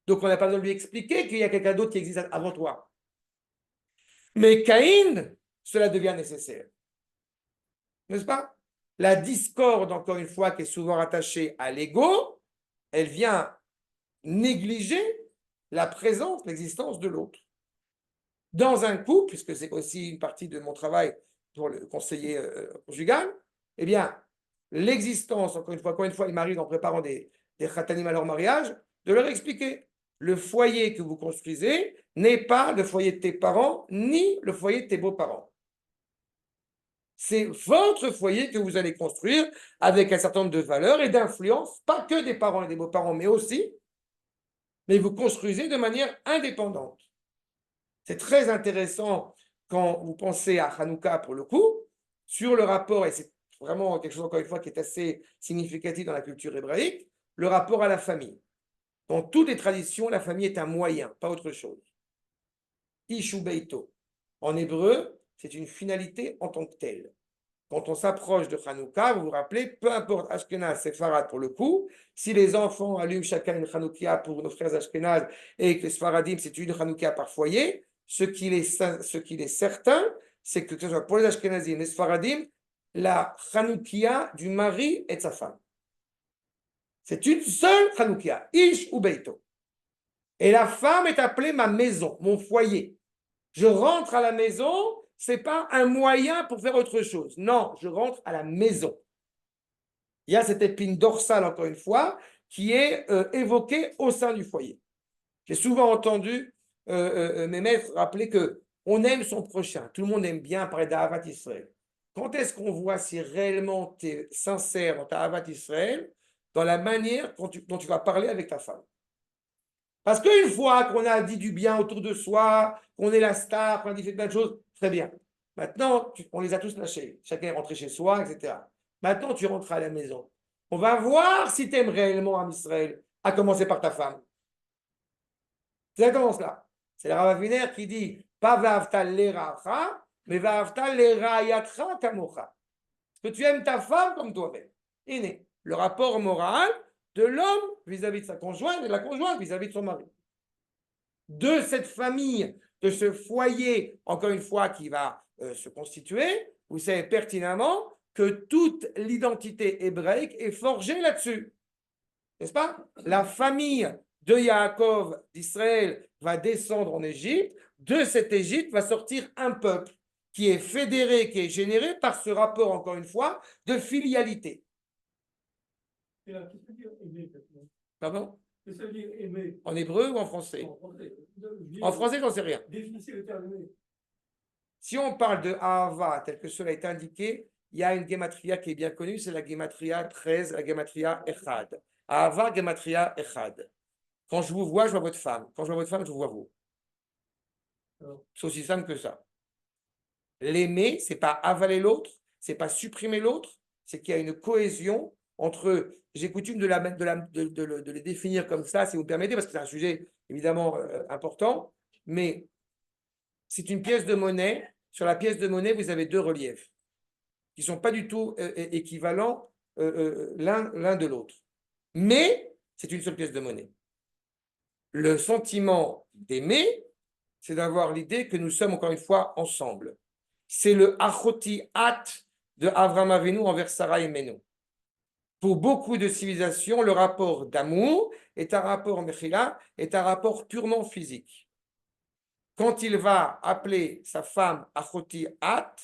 donc on n'a pas besoin de lui expliquer qu'il y a quelqu'un d'autre qui existe avant toi. Mais Caïn, cela devient nécessaire. N'est-ce pas? La discorde, encore une fois, qui est souvent rattachée à l'ego, elle vient négliger la présence, l'existence de l'autre. Dans un couple, puisque c'est aussi une partie de mon travail pour le conseiller conjugal, eh bien, l'existence, encore une fois, il m'arrive en préparant des khatanim à leur mariage, de leur expliquer le foyer que vous construisez n'est pas le foyer de tes parents, ni le foyer de tes beaux-parents. C'est votre foyer que vous allez construire avec un certain nombre de valeurs et d'influences, pas que des parents et des beaux-parents, mais aussi, mais vous construisez de manière indépendante. C'est très intéressant quand vous pensez à Hanouka pour le coup, sur le rapport, et c'est vraiment quelque chose encore une fois qui est assez significatif dans la culture hébraïque, le rapport à la famille. Dans toutes les traditions, la famille est un moyen, pas autre chose. Ishu beito. En hébreu, c'est une finalité en tant que telle. Quand on s'approche de Hanouka, vous vous rappelez, peu importe Ashkenaz, Sepharad pour le coup, si les enfants allument chacun une Hanoukia pour nos frères Ashkenaz et que les Sfaradim, c'est une Hanoukia par foyer, ce qu'il est certain, c'est que ce soit pour les Ashkenazim et les Sfaradim, la Hanoukia du mari et de sa femme. C'est une seule Hanoukia, Ish ou Beito. Et la femme est appelée ma maison, mon foyer. Je rentre à la maison, ce n'est pas un moyen pour faire autre chose. Non, je rentre à la maison. Il y a cette épine dorsale, encore une fois, qui est évoquée au sein du foyer. J'ai souvent entendu mes maîtres rappeler qu'on aime son prochain. Tout le monde aime bien parler d'Ahavat Israël. Quand est-ce qu'on voit si réellement tu es sincère dans ta Ahavat Israël, dans la manière dont tu vas parler avec ta femme? Parce qu'une fois qu'on a dit du bien autour de soi, qu'on est la star, qu'on a dit fait plein de choses, très bien. Maintenant, on les a tous lâchés. Chacun est rentré chez soi, etc. Maintenant, tu rentres à la maison. On va voir si tu aimes réellement Am Israël, à commencer par ta femme. C'est exactement cela. C'est le Rav Aviner qui dit pas va'avtal l'eracha, mais va'avtal l'erayatra kamocha. Que tu aimes ta femme comme toi-même. Et le rapport moral de l'homme vis-à-vis de sa conjointe et de la conjointe vis-à-vis de son mari. De cette famille, de ce foyer, encore une fois, qui va se constituer, vous savez pertinemment que toute l'identité hébraïque est forgée là-dessus. N'est-ce pas? La famille de Yaakov, d'Israël, va descendre en Égypte. De cette Égypte va sortir un peuple qui est fédéré, qui est généré par ce rapport, encore une fois, de filialité. Qu'est-ce que ça veut dire aimer? Pardon? Qu'est-ce que ça veut dire aimer? En hébreu ou en français? En français. En français, j'en sais rien. Définissez le terme aimer. Si on parle de Ahava, tel que cela est indiqué, il y a une gematria qui est bien connue, c'est la gematria 13, la gematria Echad. Ahava, gematria Echad. Quand je vous vois, je vois votre femme. Quand je vois votre femme, je vous vois vous. C'est aussi simple que ça. L'aimer, c'est pas avaler l'autre, c'est pas supprimer l'autre, c'est qu'il y a une cohésion entre. J'ai coutume de les définir comme ça, si vous me permettez, parce que c'est un sujet évidemment important, mais c'est une pièce de monnaie. Sur la pièce de monnaie, vous avez deux reliefs qui ne sont pas du tout équivalents l'un de l'autre. Mais c'est une seule pièce de monnaie. Le sentiment d'aimer, c'est d'avoir l'idée que nous sommes encore une fois ensemble. C'est le achoti at de Avraham Avinu envers Sarah et Ménon. Pour beaucoup de civilisations, le rapport d'amour est un rapport mechila, est un rapport purement physique. Quand il va appeler sa femme achoti at,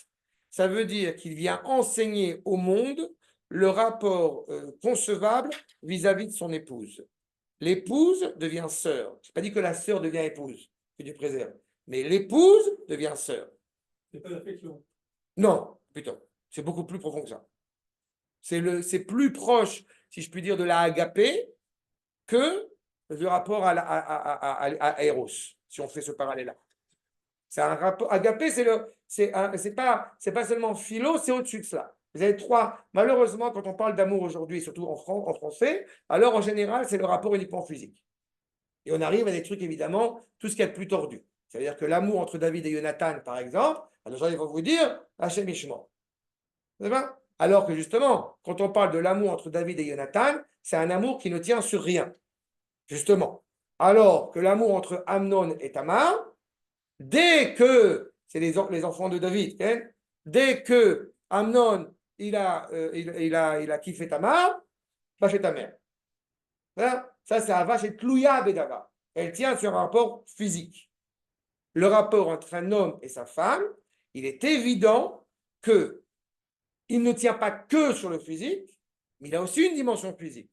ça veut dire qu'il vient enseigner au monde le rapport concevable vis-à-vis de son épouse. L'épouse devient sœur. Je n'ai pas dit que la sœur devient épouse, que Dieu préserve. Mais l'épouse devient sœur. C'est pas l'affection. Non, plutôt. C'est beaucoup plus profond que ça. C'est plus proche, si je puis dire, de la agapé que du rapport à Eros, si on fait ce parallèle-là. C'est un rapport. Agapé, c'est pas seulement philo, c'est au-dessus de cela. Vous avez trois. Malheureusement, quand on parle d'amour aujourd'hui, surtout en français, alors en général, c'est le rapport uniquement physique. Et on arrive à des trucs, évidemment, tout ce qu'il y a de plus tordu. C'est-à-dire que l'amour entre David et Jonathan, par exemple, les gens ils vont vous dire Hachem Ishmael. Alors que justement, quand on parle de l'amour entre David et Jonathan, c'est un amour qui ne tient sur rien. Justement. Alors que l'amour entre Amnon et Tamar, dès que, c'est les enfants de David, hein, dès que Amnon il a kiffé Tamar, va chez ta mère. Voilà. Ça, c'est Ava chez Tlouya Bedava. Elle tient sur un rapport physique. Le rapport entre un homme et sa femme, il est évident que il ne tient pas que sur le physique, mais il a aussi une dimension physique.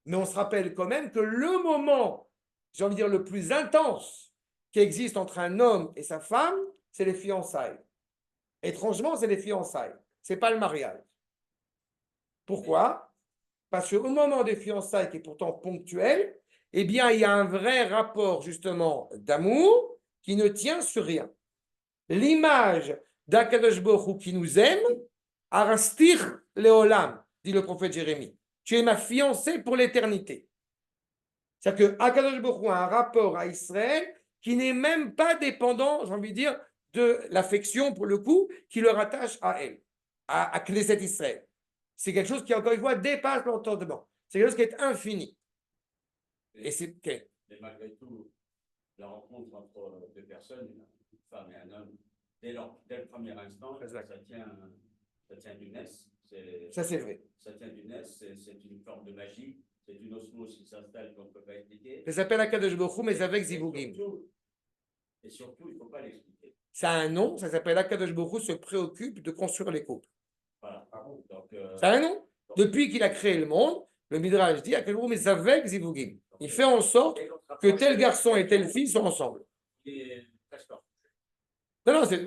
Mais on se rappelle quand même que le moment, j'ai envie de dire, le plus intense qui existe entre un homme et sa femme, c'est les fiançailles. Étrangement, c'est les fiançailles. Ce n'est pas le mariage. Pourquoi? Parce qu'au moment des fiançailles, qui est pourtant ponctuel, eh bien, il y a un vrai rapport, justement, d'amour qui ne tient sur rien. L'image d'Akadosh Baruch Hu qui nous aime, Arastir Leolam, dit le prophète Jérémie. Tu es ma fiancée pour l'éternité. C'est-à-dire que Akadosh Baruch Hu a un rapport à Israël qui n'est même pas dépendant, j'ai envie de dire, de l'affection, pour le coup, qui le rattache à elle, à Knesset Israël. C'est quelque chose qui, encore une fois, dépasse l'entendement. C'est quelque chose qui est infini. Et c'est okay. Mais malgré tout, la rencontre entre deux personnes, une femme et un homme, dès le premier instant, ça tient du nez. Ça, c'est vrai. Ça tient du nez, c'est une forme de magie, c'est une osmose qui s'installe qu'on ne peut pas expliquer. Ça s'appelle Akadosh Baruch Hu, mais avec Zivugim. Et surtout, il ne faut pas l'expliquer. Ça a un nom, ça s'appelle Akadosh Baruch Hu se préoccupe de construire les couples. Voilà. Donc, ça a un nom. Depuis qu'il a créé le monde, le Midrash dit Akadosh Baruch Hu, mais avec Zivugim. Il fait en sorte que tel garçon et telle fille soient ensemble. Non, c'est.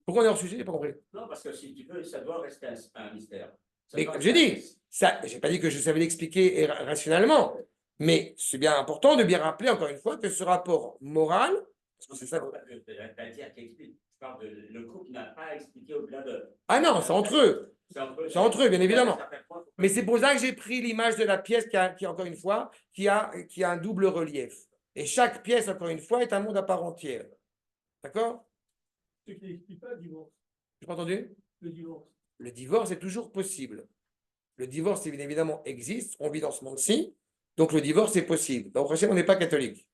Pourquoi on est hors sujet? J'ai pas compris. Non, parce que si tu veux, ça doit rester un mystère. Mais comme j'ai dit, ça, j'ai pas dit que je savais l'expliquer rationnellement, mais c'est bien important de bien rappeler encore une fois que ce rapport moral, parce que c'est ça. Je parle de le couple n'a pas expliqué au-delà de. Ah non, c'est entre eux. C'est entre eux, bien évidemment. Mais c'est pour ça que j'ai pris l'image de la pièce qui encore une fois, qui a un double relief. Et chaque pièce, encore une fois, est un monde à part entière. D'accord? Ce qui n'explique pas le divorce. J'ai pas entendu? Le divorce. Le divorce est toujours possible. Le divorce, bien évidemment, existe. On vit dans ce monde-ci. Donc, le divorce est possible. Donc, on n'est pas catholique.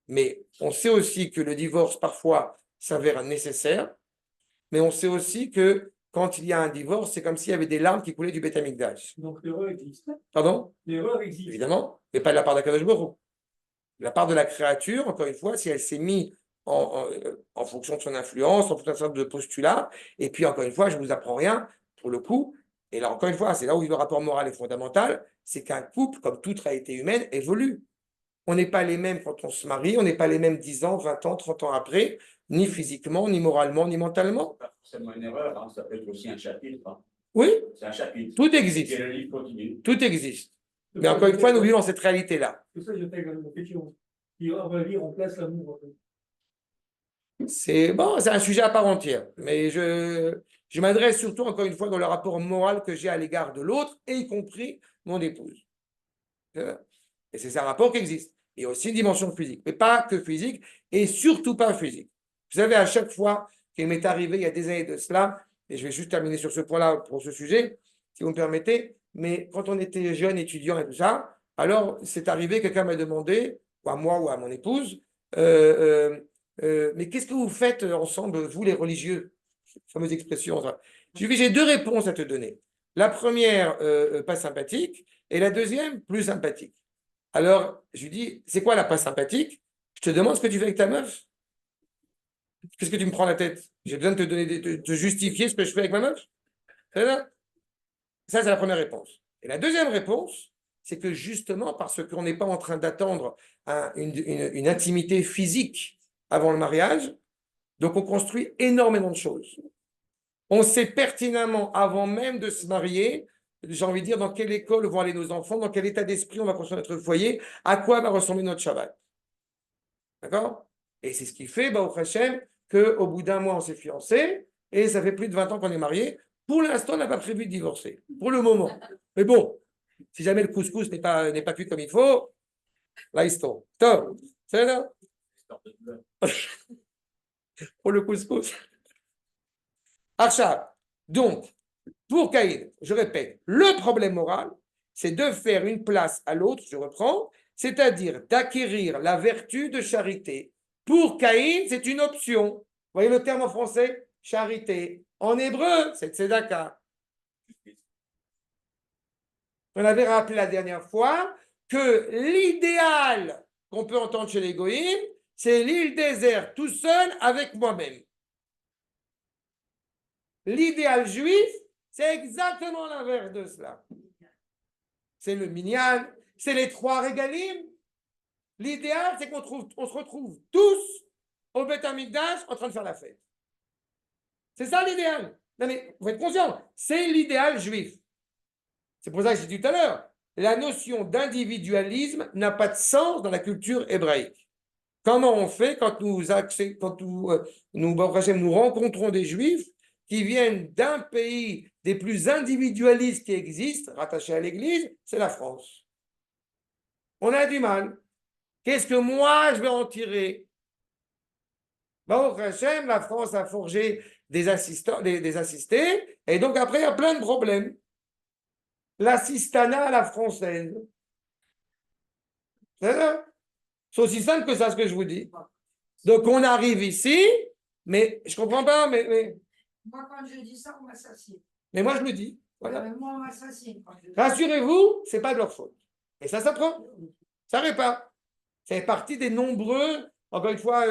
Mais on sait aussi que le divorce, parfois, s'avère nécessaire. Mais on sait aussi que quand il y a un divorce, c'est comme s'il y avait des larmes qui coulaient du Beth Amikdash. Donc, l'erreur existe. Pardon? L'erreur existe. Évidemment, mais pas de la part d'Akadosh Baruch Hu. De la part de la créature, encore une fois, si elle s'est mise en fonction de son influence, en fonction de postulats, et puis encore une fois, je ne vous apprends rien, pour le coup, et là encore une fois, c'est là où le rapport moral est fondamental, c'est qu'un couple, comme toute réalité humaine, évolue. On n'est pas les mêmes quand on se marie, on n'est pas les mêmes 10 ans, 20 ans, 30 ans après, ni physiquement, ni moralement, ni mentalement. Pas forcément une erreur, hein, ça peut être aussi un chapitre. Hein. Oui, c'est un chapitre. Tout existe. Et le livre continue. Tout existe. Mais encore une fois, nous vivons cette réalité-là. C'est ça, je t'ai la question. À vrai dire, on place l'amour. C'est bon, c'est un sujet à part entière. Mais je m'adresse surtout, encore une fois, dans le rapport moral que j'ai à l'égard de l'autre, et y compris mon épouse. Et c'est un rapport qui existe. Il y a aussi une dimension physique, mais pas que physique, et surtout pas physique. Vous savez, à chaque fois qu'il m'est arrivé, il y a des années de cela, et je vais juste terminer sur ce point-là pour ce sujet, si vous me permettez, mais quand on était jeune étudiant et tout ça, alors c'est arrivé, quelqu'un m'a demandé, ou à moi ou à mon épouse, mais qu'est-ce que vous faites ensemble, vous les religieux? Fameuse expression. J'ai deux réponses à te donner. La première, pas sympathique, et la deuxième, plus sympathique. Alors, je lui dis, c'est quoi la pas sympathique? Je te demande ce que tu fais avec ta meuf. Qu'est-ce que tu me prends la tête? J'ai besoin de te donner, de te justifier ce que je fais avec ma meuf? Ça, c'est la première réponse. Et la deuxième réponse, c'est que justement, parce qu'on n'est pas en train d'attendre une intimité physique avant le mariage, donc on construit énormément de choses. On sait pertinemment, avant même de se marier, j'ai envie de dire, dans quelle école vont aller nos enfants, dans quel état d'esprit on va construire notre foyer, à quoi va ressembler notre Shabbat. D'accord? Et c'est ce qui fait, Baruch Hashem, qu'au bout d'un mois, on s'est fiancés, et ça fait plus de 20 ans qu'on est mariés. Pour l'instant, on n'a pas prévu de divorcer, pour le moment. Mais bon, si jamais le couscous n'est pas cuit comme il faut, là, il se tombe. Top. C'est là. histoire de douleur. Pour le couscous. Achat. Donc, pour Caïn, je répète, le problème moral, c'est de faire une place à l'autre, je reprends, c'est-à-dire d'acquérir la vertu de charité. Pour Caïn, c'est une option. Vous voyez le terme en français? Charité. En hébreu, c'est tzedaka. On avait rappelé la dernière fois que l'idéal qu'on peut entendre chez les goïms, c'est l'île déserte tout seul avec moi-même. L'idéal juif, c'est exactement l'inverse de cela. C'est le minyan, c'est les trois régalim. L'idéal, c'est on se retrouve tous au Beth Amikdash en train de faire la fête. C'est ça l'idéal. Non mais vous êtes conscient, c'est l'idéal juif. C'est pour ça que j'ai dit tout à l'heure, la notion d'individualisme n'a pas de sens dans la culture hébraïque. Comment on fait quand nous rencontrons des juifs qui viennent d'un pays des plus individualistes qui existent, rattachés à l'Église, c'est la France. On a du mal. Qu'est-ce que moi, je vais en tirer? Baruch Hashem, la France a forgé des assistés, et donc après, il y a plein de problèmes. L'assistanat à la française. C'est ça? C'est aussi simple que ça, ce que je vous dis. Donc, on arrive ici, mais je ne comprends pas, mais... Moi, quand je dis ça, on m'assassine. Mais moi, je le dis. Voilà. Moi, on m'assassine. Rassurez-vous, ce n'est pas de leur faute. Et ça s'apprend. Ça répare. Ça fait partie des nombreux, encore une fois,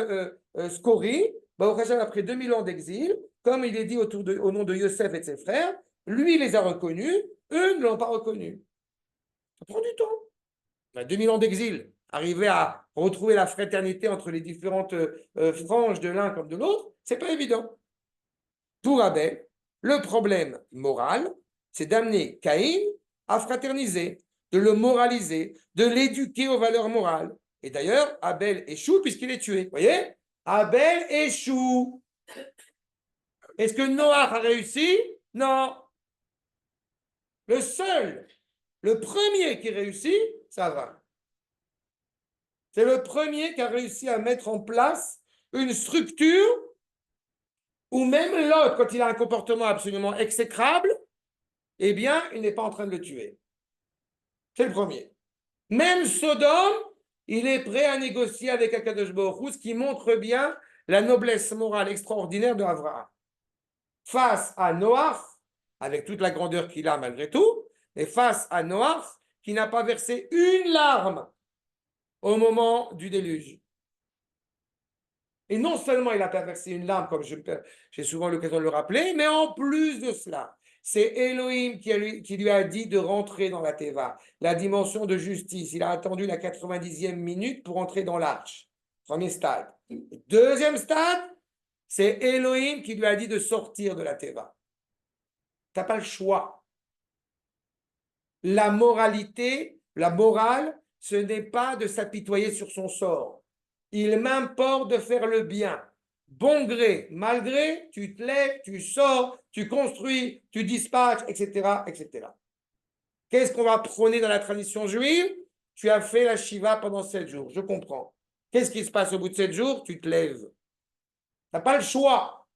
scories. Après 2000 ans d'exil, comme il est dit au nom de Yosef et de ses frères, lui, il les a reconnus, eux ne l'ont pas reconnu. Ça prend du temps. 2000 ans d'exil, arriver à retrouver la fraternité entre les différentes franges de l'un comme de l'autre, c'est pas évident. Pour Abel, le problème moral, c'est d'amener Caïn à fraterniser, de le moraliser, de l'éduquer aux valeurs morales. Et d'ailleurs, Abel échoue puisqu'il est tué. Vous voyez? Abel échoue. Est-ce que Noach a réussi? Non. Le premier qui réussit, ça va. C'est le premier qui a réussi à mettre en place une structure où même l'autre, quand il a un comportement absolument exécrable, eh bien, il n'est pas en train de le tuer. C'est le premier. Même Sodome, il est prêt à négocier avec Akadosh Baruch Hu, ce qui montre bien la noblesse morale extraordinaire de Abraham. Face à Noach, avec toute la grandeur qu'il a malgré tout, et face à Noach, qui n'a pas versé une larme au moment du déluge. Et non seulement il n'a pas versé une larme, comme j'ai souvent l'occasion de le rappeler, mais en plus de cela, c'est Elohim qui lui a dit de rentrer dans la Teva, la dimension de justice. Il a attendu la 90e minute pour entrer dans l'arche. Premier stade. Deuxième stade, c'est Elohim qui lui a dit de sortir de la Teva. Tu n'as pas le choix. La moralité, la morale, ce n'est pas de s'apitoyer sur son sort. Il m'importe de faire le bien. Bon gré, mal gré, tu te lèves, tu sors, tu construis, tu dispatches, etc., etc. Qu'est-ce qu'on va prôner dans la tradition juive? Tu as fait la Shiva pendant 7 jours, je comprends. Qu'est-ce qui se passe au bout de 7 jours? Tu te lèves. Tu n'as pas le choix.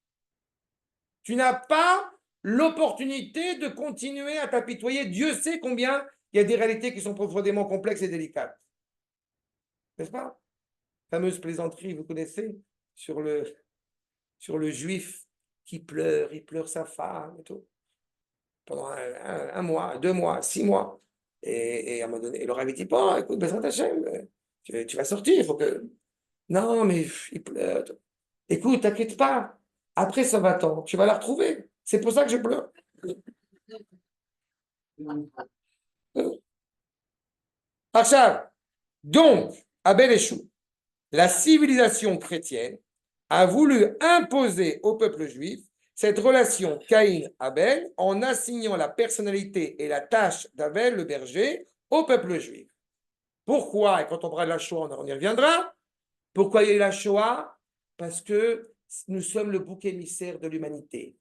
Tu n'as pas l'opportunité de continuer à t'apitoyer. Dieu sait combien il y a des réalités qui sont profondément complexes et délicates. N'est-ce pas? Fameuse plaisanterie, vous connaissez, sur le juif qui pleure, il pleure sa femme et tout, pendant un mois, 2 mois, 6 mois. Et à un moment donné, il leur avait dit, bon, écoute, Bezrat Hashem, tu vas sortir, il faut que... Non, mais il pleure. Écoute, t'inquiète pas, après ça va-t'en, tu vas la retrouver. C'est pour ça que je pleure. Achab, donc, Abel échoue. La civilisation chrétienne a voulu imposer au peuple juif cette relation Caïn-Abel en assignant la personnalité et la tâche d'Abel, le berger, au peuple juif. Pourquoi? Et quand on parlera de la Shoah, on y reviendra. Pourquoi il y a eu la Shoah? Parce que nous sommes le bouc émissaire de l'humanité.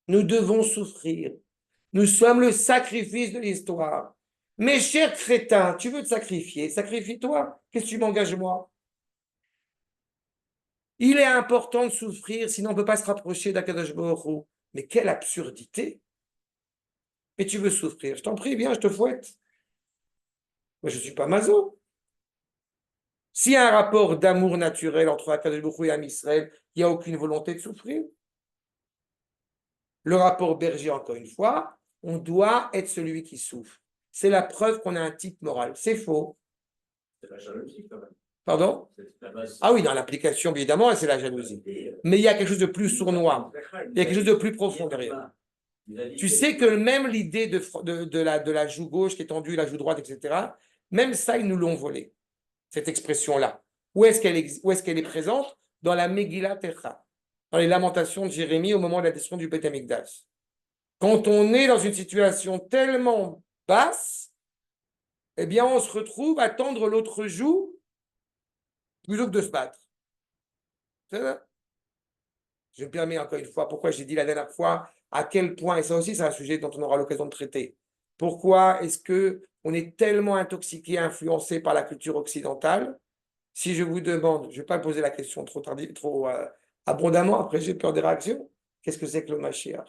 Nous devons souffrir. Nous sommes le sacrifice de l'histoire. Mes chers crétins, tu veux te sacrifier? Sacrifie-toi. Qu'est-ce que tu m'engages moi? Il est important de souffrir, sinon on ne peut pas se rapprocher d'Akadosh Baruch Hu. Mais quelle absurdité! Mais tu veux souffrir, je t'en prie, viens, je te fouette. Moi, je ne suis pas maso. S'il y a un rapport d'amour naturel entre Akadosh Baruch Hu et Am Israël, il n'y a aucune volonté de souffrir. Le rapport berger, encore une fois, on doit être celui qui souffre. C'est la preuve qu'on a un type moral. C'est faux. C'est la jalousie, quand même. Pardon? Ah oui, dans l'application, évidemment, c'est la jalousie. Mais il y a quelque chose de plus sournois. Il y a quelque chose de plus profond derrière. Tu sais que même l'idée de la joue gauche qui est tendue, la joue droite, etc., même ça, ils nous l'ont volé, cette expression-là. Où est-ce qu'elle est présente? Dans la Megillah Techa, dans les lamentations de Jérémie au moment de la destruction du Beth Amikdash. Quand on est dans une situation tellement basse, eh bien, on se retrouve à tendre l'autre joue plutôt que de se battre. C'est ça? Je me permets encore une fois, pourquoi j'ai dit la dernière fois, à quel point, et ça aussi c'est un sujet dont on aura l'occasion de traiter, pourquoi est-ce qu'on est tellement intoxiqué, influencé par la culture occidentale? Si je vous demande, je ne vais pas poser la question trop abondamment, après j'ai peur des réactions, qu'est-ce que c'est que le Mashiach?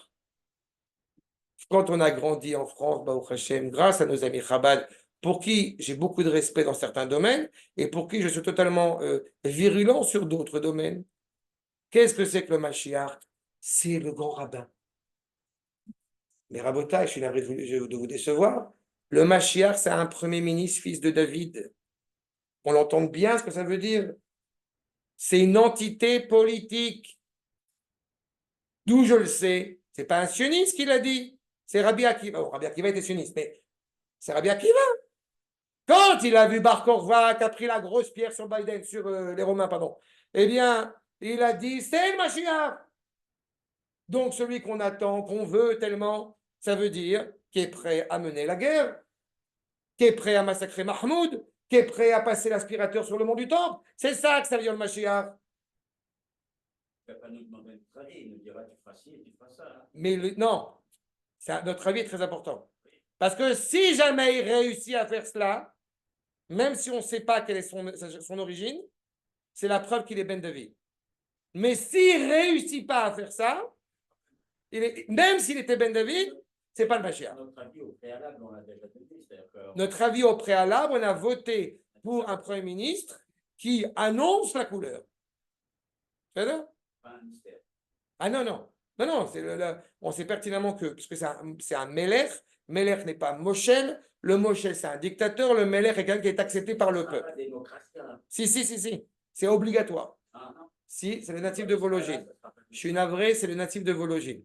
Quand on a grandi en France, Baruch Hashem, grâce à nos amis Chabad, pour qui j'ai beaucoup de respect dans certains domaines, et pour qui je suis totalement virulent sur d'autres domaines, qu'est-ce que c'est que le Mashiach? C'est le grand rabbin. Mais Rabotai, je suis navré de vous décevoir. Le Mashiach, c'est un premier ministre, fils de David. On l'entend bien ce que ça veut dire. C'est une entité politique. D'où je le sais, c'est pas un sioniste qui l'a dit. C'est Rabbi Akiva. Oh, Rabbi Akiva était sioniste, mais c'est Rabbi Akiva. Quand il a vu Bar Korva qui a pris la grosse pierre sur Biden, sur les Romains, pardon, eh bien, il a dit, c'est le Mashiach. Donc, celui qu'on attend, qu'on veut tellement, ça veut dire qui est prêt à mener la guerre, qui est prêt à massacrer Mahmoud, qui est prêt à passer l'aspirateur sur le mont du Temple. C'est ça que ça veut dire le Mashiach. Il ne va pas nous demander notre avis, il nous dira tu feras ci et tu feras ça. Mais non, notre avis est très important. Parce que si jamais il réussit à faire cela, même si on ne sait pas quelle est son origine, c'est la preuve qu'il est Ben David. Mais s'il ne réussit pas à faire ça, même s'il était Ben David, ce n'est pas le Mashiach. Notre avis au préalable, on l'a déjà donné. Notre avis au préalable, on a voté pour un Premier ministre qui annonce la couleur. C'est ça? Pas un mystère. Ah non, non. Non, non, on sait pertinemment que, puisque c'est un Melech, Melech n'est pas Moshel, le Moshel c'est un dictateur, le Melech est quelqu'un qui est accepté par le peuple. Si. C'est obligatoire. Si, c'est le natif de Vologine. Je suis navré, c'est le natif de Vologine.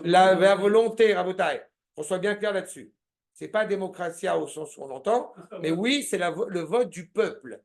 La volonté, Rabotai, qu'on soit bien clair là-dessus. Ce n'est pas démocratia au sens où on l'entend, mais oui, c'est le vote du peuple.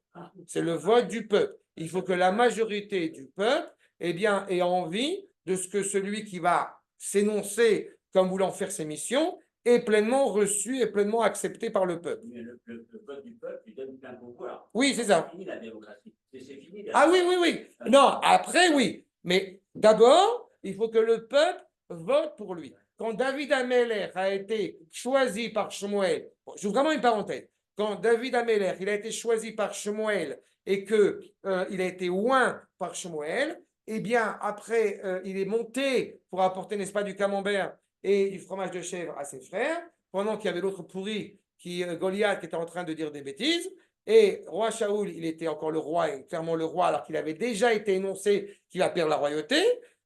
C'est le vote du peuple. Il faut que la majorité du peuple ait envie de ce que celui qui va s'énoncer comme voulant faire ses missions est pleinement reçu et pleinement accepté par le peuple. Mais le vote du peuple, il donne plein pouvoir. Oui, c'est ça. C'est fini la démocratie. C'est fini. Ah oui. Non, après, oui. Mais d'abord, il faut que le peuple vote pour lui. Quand David Amelech a été choisi par Shmuel, j'ouvre vraiment une parenthèse, quand David Amelech il a été choisi par Shmuel et qu'il a été oint par Shmuel, eh bien, après, il est monté pour apporter, n'est-ce pas, du camembert et du fromage de chèvre à ses frères, pendant qu'il y avait l'autre pourri, Goliath, qui était en train de dire des bêtises. Et roi Shaoul, il était encore le roi, et clairement le roi, alors qu'il avait déjà été énoncé qu'il va perdre la royauté.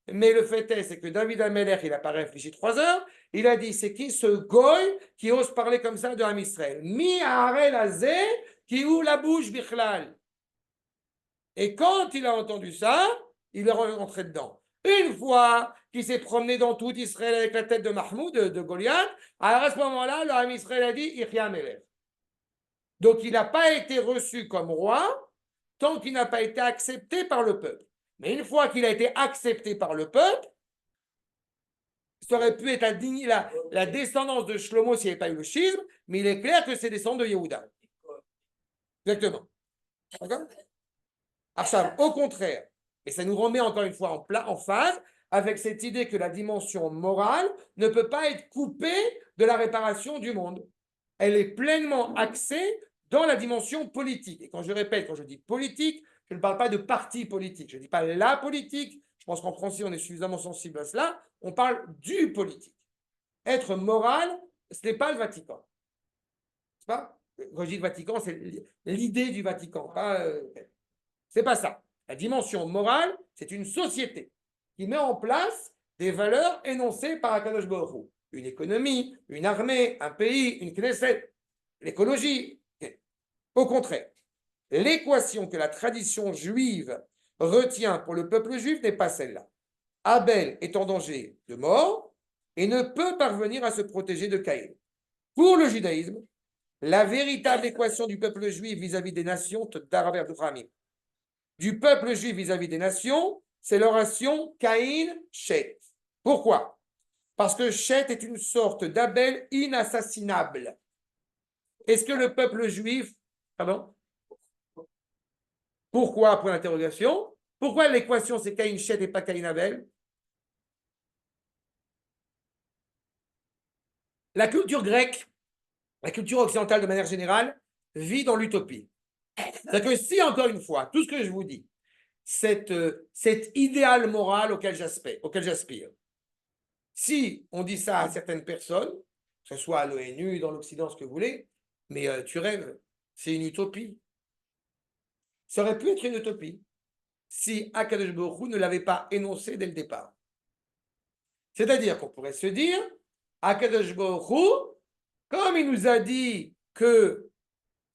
Mais le fait est, c'est que David Amelech, il n'a pas réfléchi 3 heures. Il a dit, c'est qui ce goy qui ose parler comme ça de Ham Israël? Mi ha'arel hazeh qui ouvre la bouche bichlal. Et quand il a entendu ça, il est rentré dedans. Une fois qu'il s'est promené dans tout Israël avec la tête de Mahmoud, de Goliath, alors à ce moment-là, le Ham Israël a dit, Ichya Amelech. Donc, il n'a pas été reçu comme roi tant qu'il n'a pas été accepté par le peuple. Mais une fois qu'il a été accepté par le peuple, ça aurait pu être la descendance de Shlomo s'il n'y avait pas eu le schisme, mais il est clair que c'est descendant de Yehuda. Exactement. D'accord? Alors, au contraire, et ça nous remet encore une fois en phase avec cette idée que la dimension morale ne peut pas être coupée de la réparation du monde. Elle est pleinement axée dans la dimension politique. Et quand je répète, quand je dis politique, je ne parle pas de parti politique. Je ne dis pas la politique. Je pense qu'en français, on est suffisamment sensible à cela. On parle du politique. Être moral, ce n'est pas le Vatican. C'est pas, quand je dis le Vatican, c'est l'idée du Vatican. C'est pas ça. La dimension morale, c'est une société qui met en place des valeurs énoncées par Akadosh Baruch Hu. Une économie, une armée, un pays, une Knesset, l'écologie. Au contraire, l'équation que la tradition juive retient pour le peuple juif n'est pas celle-là. Abel est en danger de mort et ne peut parvenir à se protéger de Caïn. Pour le judaïsme, la véritable équation du peuple juif vis-à-vis des nations, du peuple juif vis-à-vis des nations, c'est l'oration Caïn-Shet. Pourquoi? Parce que Shet est une sorte d'Abel inassassinable. Est-ce que le peuple juif... Pardon? Pourquoi? Point d'interrogation. Pourquoi l'équation c'est Caïn-Shet et pas Caïn-Abel? La culture grecque, la culture occidentale de manière générale, vit dans l'utopie. C'est-à-dire que si, encore une fois, tout ce que je vous dis, cet idéal moral auquel j'aspire, si on dit ça à certaines personnes, que ce soit à l'ONU, dans l'Occident, ce que vous voulez, mais tu rêves, c'est une utopie. Ça aurait pu être une utopie si Akadosh Baruch Hu ne l'avait pas énoncé dès le départ. C'est-à-dire qu'on pourrait se dire, Akadosh Baruch Hu, comme il nous a dit que,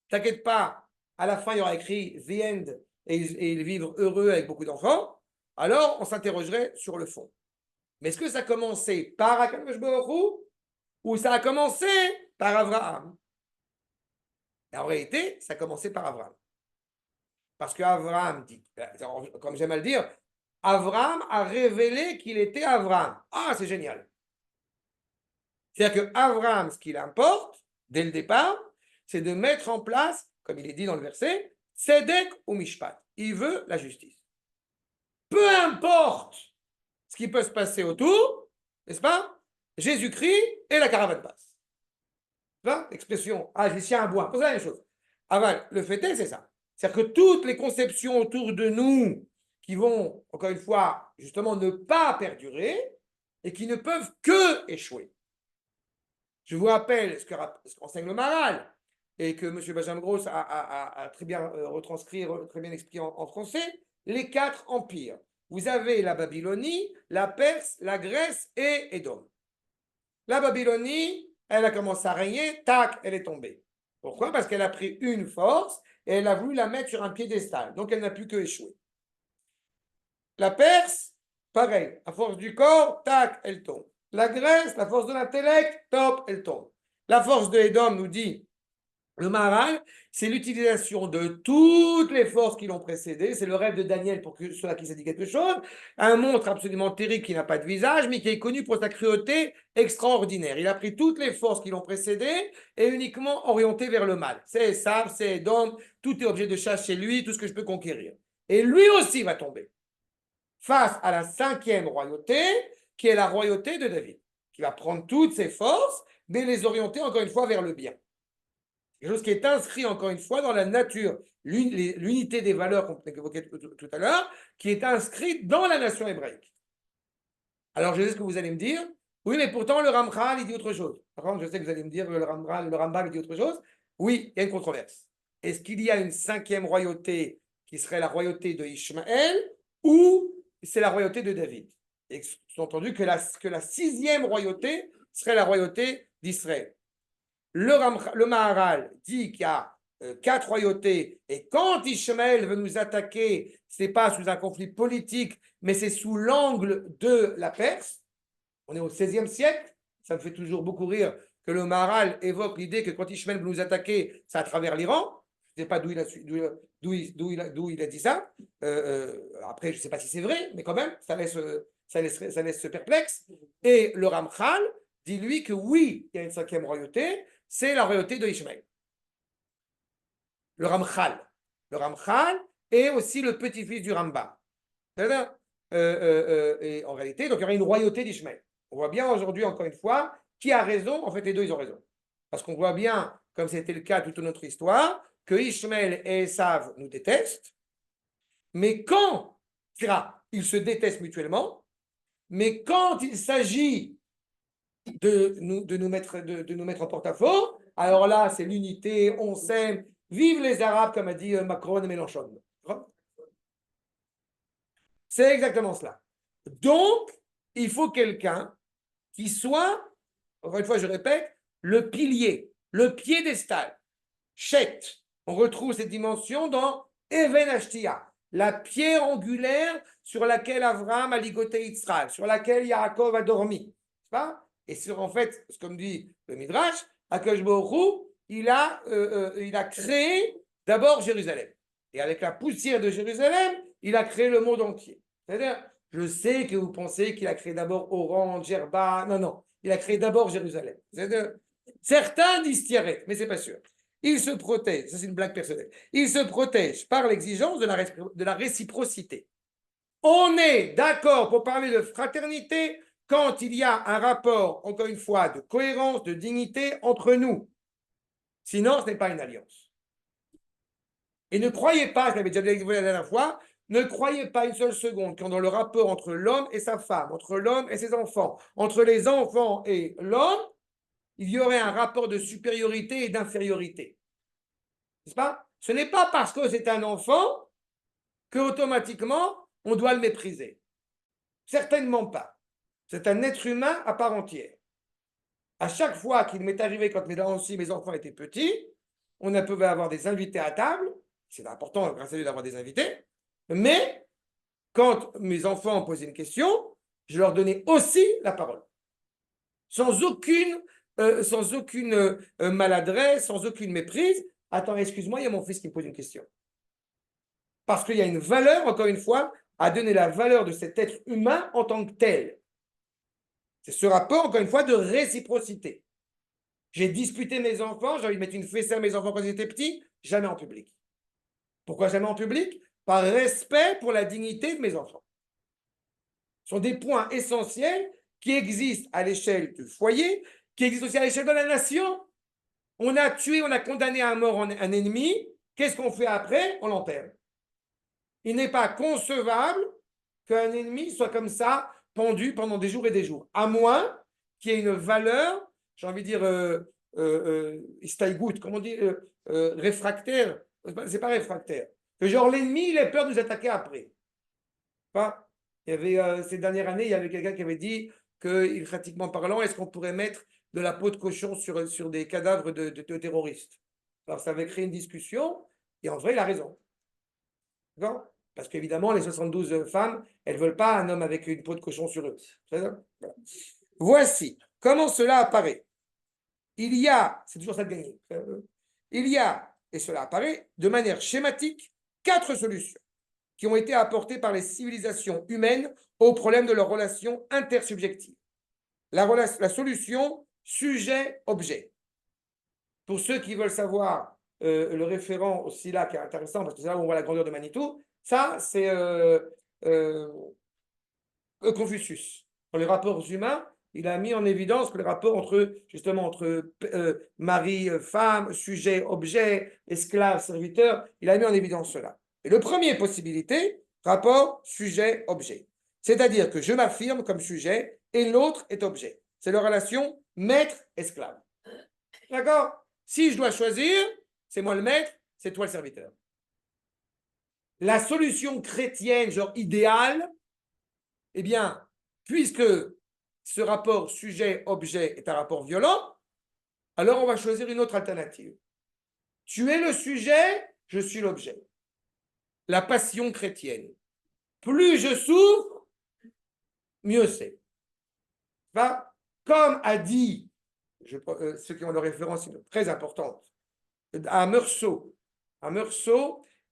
t'inquiète pas, à la fin il y aura écrit The End et ils vivent heureux avec beaucoup d'enfants, alors on s'interrogerait sur le fond. Mais est-ce que ça a commencé par Akadosh Baruch Hu ou ça a commencé par Abraham? En réalité, ça a commencé par Abraham. Parce qu'Abraham dit, comme j'aime à le dire, Abraham a révélé qu'il était Abraham. Ah, c'est génial. C'est-à-dire qu'Abraham, ce qu'il importe, dès le départ, c'est de mettre en place, comme il est dit dans le verset, Tzedek ou Mishpat. Il veut la justice. Peu importe ce qui peut se passer autour, n'est-ce pas? Jésus-Christ et la caravane passe. L'expression, ah, je tiens à boire, c'est la même chose. Aval, le fait est, c'est ça. C'est-à-dire que toutes les conceptions autour de nous qui vont, encore une fois, justement ne pas perdurer et qui ne peuvent que échouer. Je vous rappelle ce qu'enseigne le Maharal et que M. Benjamin Gross a très bien retranscrit, très bien expliqué en français, les 4 empires. Vous avez la Babylonie, la Perse, la Grèce et Édom. La Babylonie, elle a commencé à régner, tac, elle est tombée. Pourquoi? Parce qu'elle a pris une force et elle a voulu la mettre sur un piédestal. Donc, elle n'a plus que échouer. La Perse, pareil, à force du corps, tac, elle tombe. La Grèce, la force de l'intellect, top, elle tombe. La force de Édom, nous dit le Maharal, c'est l'utilisation de toutes les forces qui l'ont précédé. C'est le rêve de Daniel, pour que ceux-là qui se dit quelque chose. Un monstre absolument terrible qui n'a pas de visage, mais qui est connu pour sa cruauté extraordinaire. Il a pris toutes les forces qui l'ont précédé et uniquement orienté vers le mal. C'est Esav, c'est Édom, tout est objet de chasse chez lui, tout ce que je peux conquérir. Et lui aussi va tomber face à la 5e royauté, qui est la royauté de David, qui va prendre toutes ses forces, mais les orienter encore une fois vers le bien. Quelque chose qui est inscrit encore une fois dans la nature, l'unité des valeurs qu'on évoquait tout à l'heure, qui est inscrite dans la nation hébraïque. Alors je sais ce que vous allez me dire, oui, mais pourtant le Ramchal, il dit autre chose. Par contre, je sais que vous allez me dire que le Rambam, il dit autre chose. Oui, il y a une controverse. Est-ce qu'il y a une 5e royauté qui serait la royauté de Ishmaël ou c'est la royauté de David? Et entendu que la 6e royauté serait la royauté d'Israël. Le Maharal dit qu'il y a 4 royautés et quand Ishmaël veut nous attaquer, ce n'est pas sous un conflit politique, mais c'est sous l'angle de la Perse. On est au XVIe siècle. Ça me fait toujours beaucoup rire que le Maharal évoque l'idée que quand Ishmaël veut nous attaquer, c'est à travers l'Iran. Je ne sais pas d'où il a dit ça. Après, je ne sais pas si c'est vrai, mais quand même, ça laisse perplexe. Et le Ramchal dit lui que oui, il y a une 5e royauté, c'est la royauté de Ishmaël. Le Ramchal. Le Ramchal est aussi le petit-fils du Rambam. Et en réalité, donc il y aurait une royauté d'Ishmaël. On voit bien aujourd'hui, encore une fois, qui a raison. En fait, les deux, ils ont raison. Parce qu'on voit bien, comme c'était le cas toute notre histoire, que Ishmaël et Esav nous détestent, mais quand, ils se détestent mutuellement, mais quand il s'agit de nous mettre en porte-à-faux, alors là, c'est l'unité, on s'aime, vive les Arabes, comme a dit Macron et Mélenchon. C'est exactement cela. Donc, il faut quelqu'un qui soit, encore une fois, je répète, le pilier, le piédestal. Chet, on retrouve cette dimension dans Even Ashtia, la pierre angulaire sur laquelle Abraham a ligoté Yitzhak, sur laquelle Yaakov a dormi. Pas et sur, en fait, comme dit le Midrash, Akadosh Baruch Hu, il a créé d'abord Jérusalem. Et avec la poussière de Jérusalem, il a créé le monde entier. C'est-à-dire, je sais que vous pensez qu'il a créé d'abord Oran, Djerba. Non, non. Il a créé d'abord Jérusalem. Certains disent Tiaret, mais ce n'est pas sûr. Il se protège, ça c'est une blague personnelle, il se protège par l'exigence de la réciprocité. On est d'accord pour parler de fraternité quand il y a un rapport, encore une fois, de cohérence, de dignité entre nous. Sinon, ce n'est pas une alliance. Et ne croyez pas, je l'avais déjà dit la dernière fois, ne croyez pas une seule seconde quand dans le rapport entre l'homme et sa femme, entre l'homme et ses enfants, entre les enfants et l'homme, il y aurait un rapport de supériorité et d'infériorité. N'est-ce pas? Ce n'est pas parce que c'est un enfant qu'automatiquement, on doit le mépriser. Certainement pas. C'est un être humain à part entière. À chaque fois qu'il m'est arrivé, quand mes enfants étaient petits, on pouvait avoir des invités à table. C'est important, grâce à Dieu, d'avoir des invités. Mais quand mes enfants posaient une question, je leur donnais aussi la parole. Sans aucune maladresse, sans aucune méprise. Attends, excuse-moi, il y a mon fils qui me pose une question. Parce qu'il y a une valeur, encore une fois, à donner la valeur de cet être humain en tant que tel. C'est ce rapport, encore une fois, de réciprocité. J'ai disputé mes enfants, j'ai envie de mettre une fessée à mes enfants quand ils étaient petits, jamais en public. Pourquoi jamais en public? Par respect pour la dignité de mes enfants. Ce sont des points essentiels qui existent à l'échelle du foyer, qui existent aussi à l'échelle de la nation. On a tué, on a condamné à mort un ennemi. Qu'est-ce qu'on fait après? On l'enterre. Il n'est pas concevable qu'un ennemi soit comme ça, pendu pendant des jours et des jours. À moins qu'il y ait une valeur, j'ai envie de dire, istaïgout, comment on dit, réfractaire. C'est pas réfractaire. Que genre l'ennemi, il a peur de nous attaquer après. Pas? Il y avait, ces dernières années, il y avait quelqu'un qui avait dit que, pratiquement parlant, est-ce qu'on pourrait mettre de la peau de cochon sur des cadavres de terroristes? Alors, ça avait créé une discussion, et en vrai, il a raison. D'accord? Parce qu'évidemment, les 72 femmes, elles ne veulent pas un homme avec une peau de cochon sur eux. Voilà. Voici comment cela apparaît. Il y a, c'est toujours ça de gagner, il y a, et cela apparaît de manière schématique, 4 solutions qui ont été apportées par les civilisations humaines au problème de leurs relations intersubjectives. La solution sujet-objet. Pour ceux qui veulent savoir le référent aussi là, qui est intéressant, parce que c'est là où on voit la grandeur de Manitou, ça, c'est Confucius. Dans les rapports humains, il a mis en évidence que les rapports entre mari, femme, sujet, objet, esclave, serviteur, il a mis en évidence cela. Et la première possibilité, rapport sujet-objet. C'est-à-dire que je m'affirme comme sujet et l'autre est objet. C'est la relation maître-esclave. D'accord? Si je dois choisir, c'est moi le maître, c'est toi le serviteur. La solution chrétienne, genre idéale, eh bien, puisque ce rapport sujet-objet est un rapport violent, alors on va choisir une autre alternative. Tu es le sujet, je suis l'objet. La passion chrétienne. Plus je souffre, mieux c'est. Comme a dit, ceux qui ont leur référence très importante, à Meursault,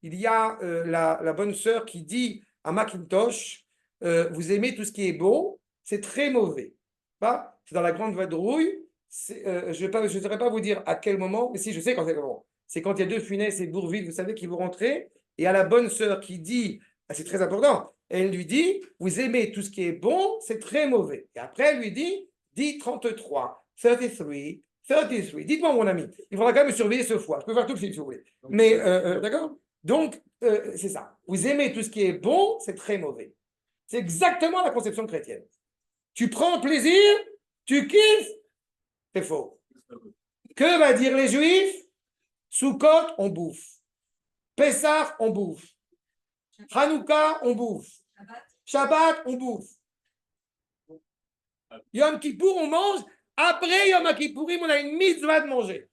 il y a la bonne sœur qui dit à Macintosh, vous aimez tout ce qui est beau, c'est très mauvais. C'est dans la grande vadrouille. Je ne saurais pas vous dire à quel moment, mais si, je sais quand c'est le moment. C'est quand il y a 2 Funès et Bourvil, vous savez, qui vont rentrer, et à la bonne sœur qui dit, c'est très important, elle lui dit, vous aimez tout ce qui est bon, c'est très mauvais. Et après, elle lui dit 33, 33. Dites-moi, mon ami. Il faudra quand même surveiller ce foie. Je peux faire tout le film si vous voulez. Mais, d'accord? Donc, c'est ça. Vous aimez tout ce qui est bon, c'est très mauvais. C'est exactement la conception chrétienne. Tu prends plaisir, tu kiffes, c'est faux. Que va dire les Juifs? Sukkot, on bouffe. Pessah, on bouffe. Hanouka, on bouffe. Shabbat, on bouffe. Yom Kippour, on mange. Après Yom Kippourim, on a une mitzvah de manger.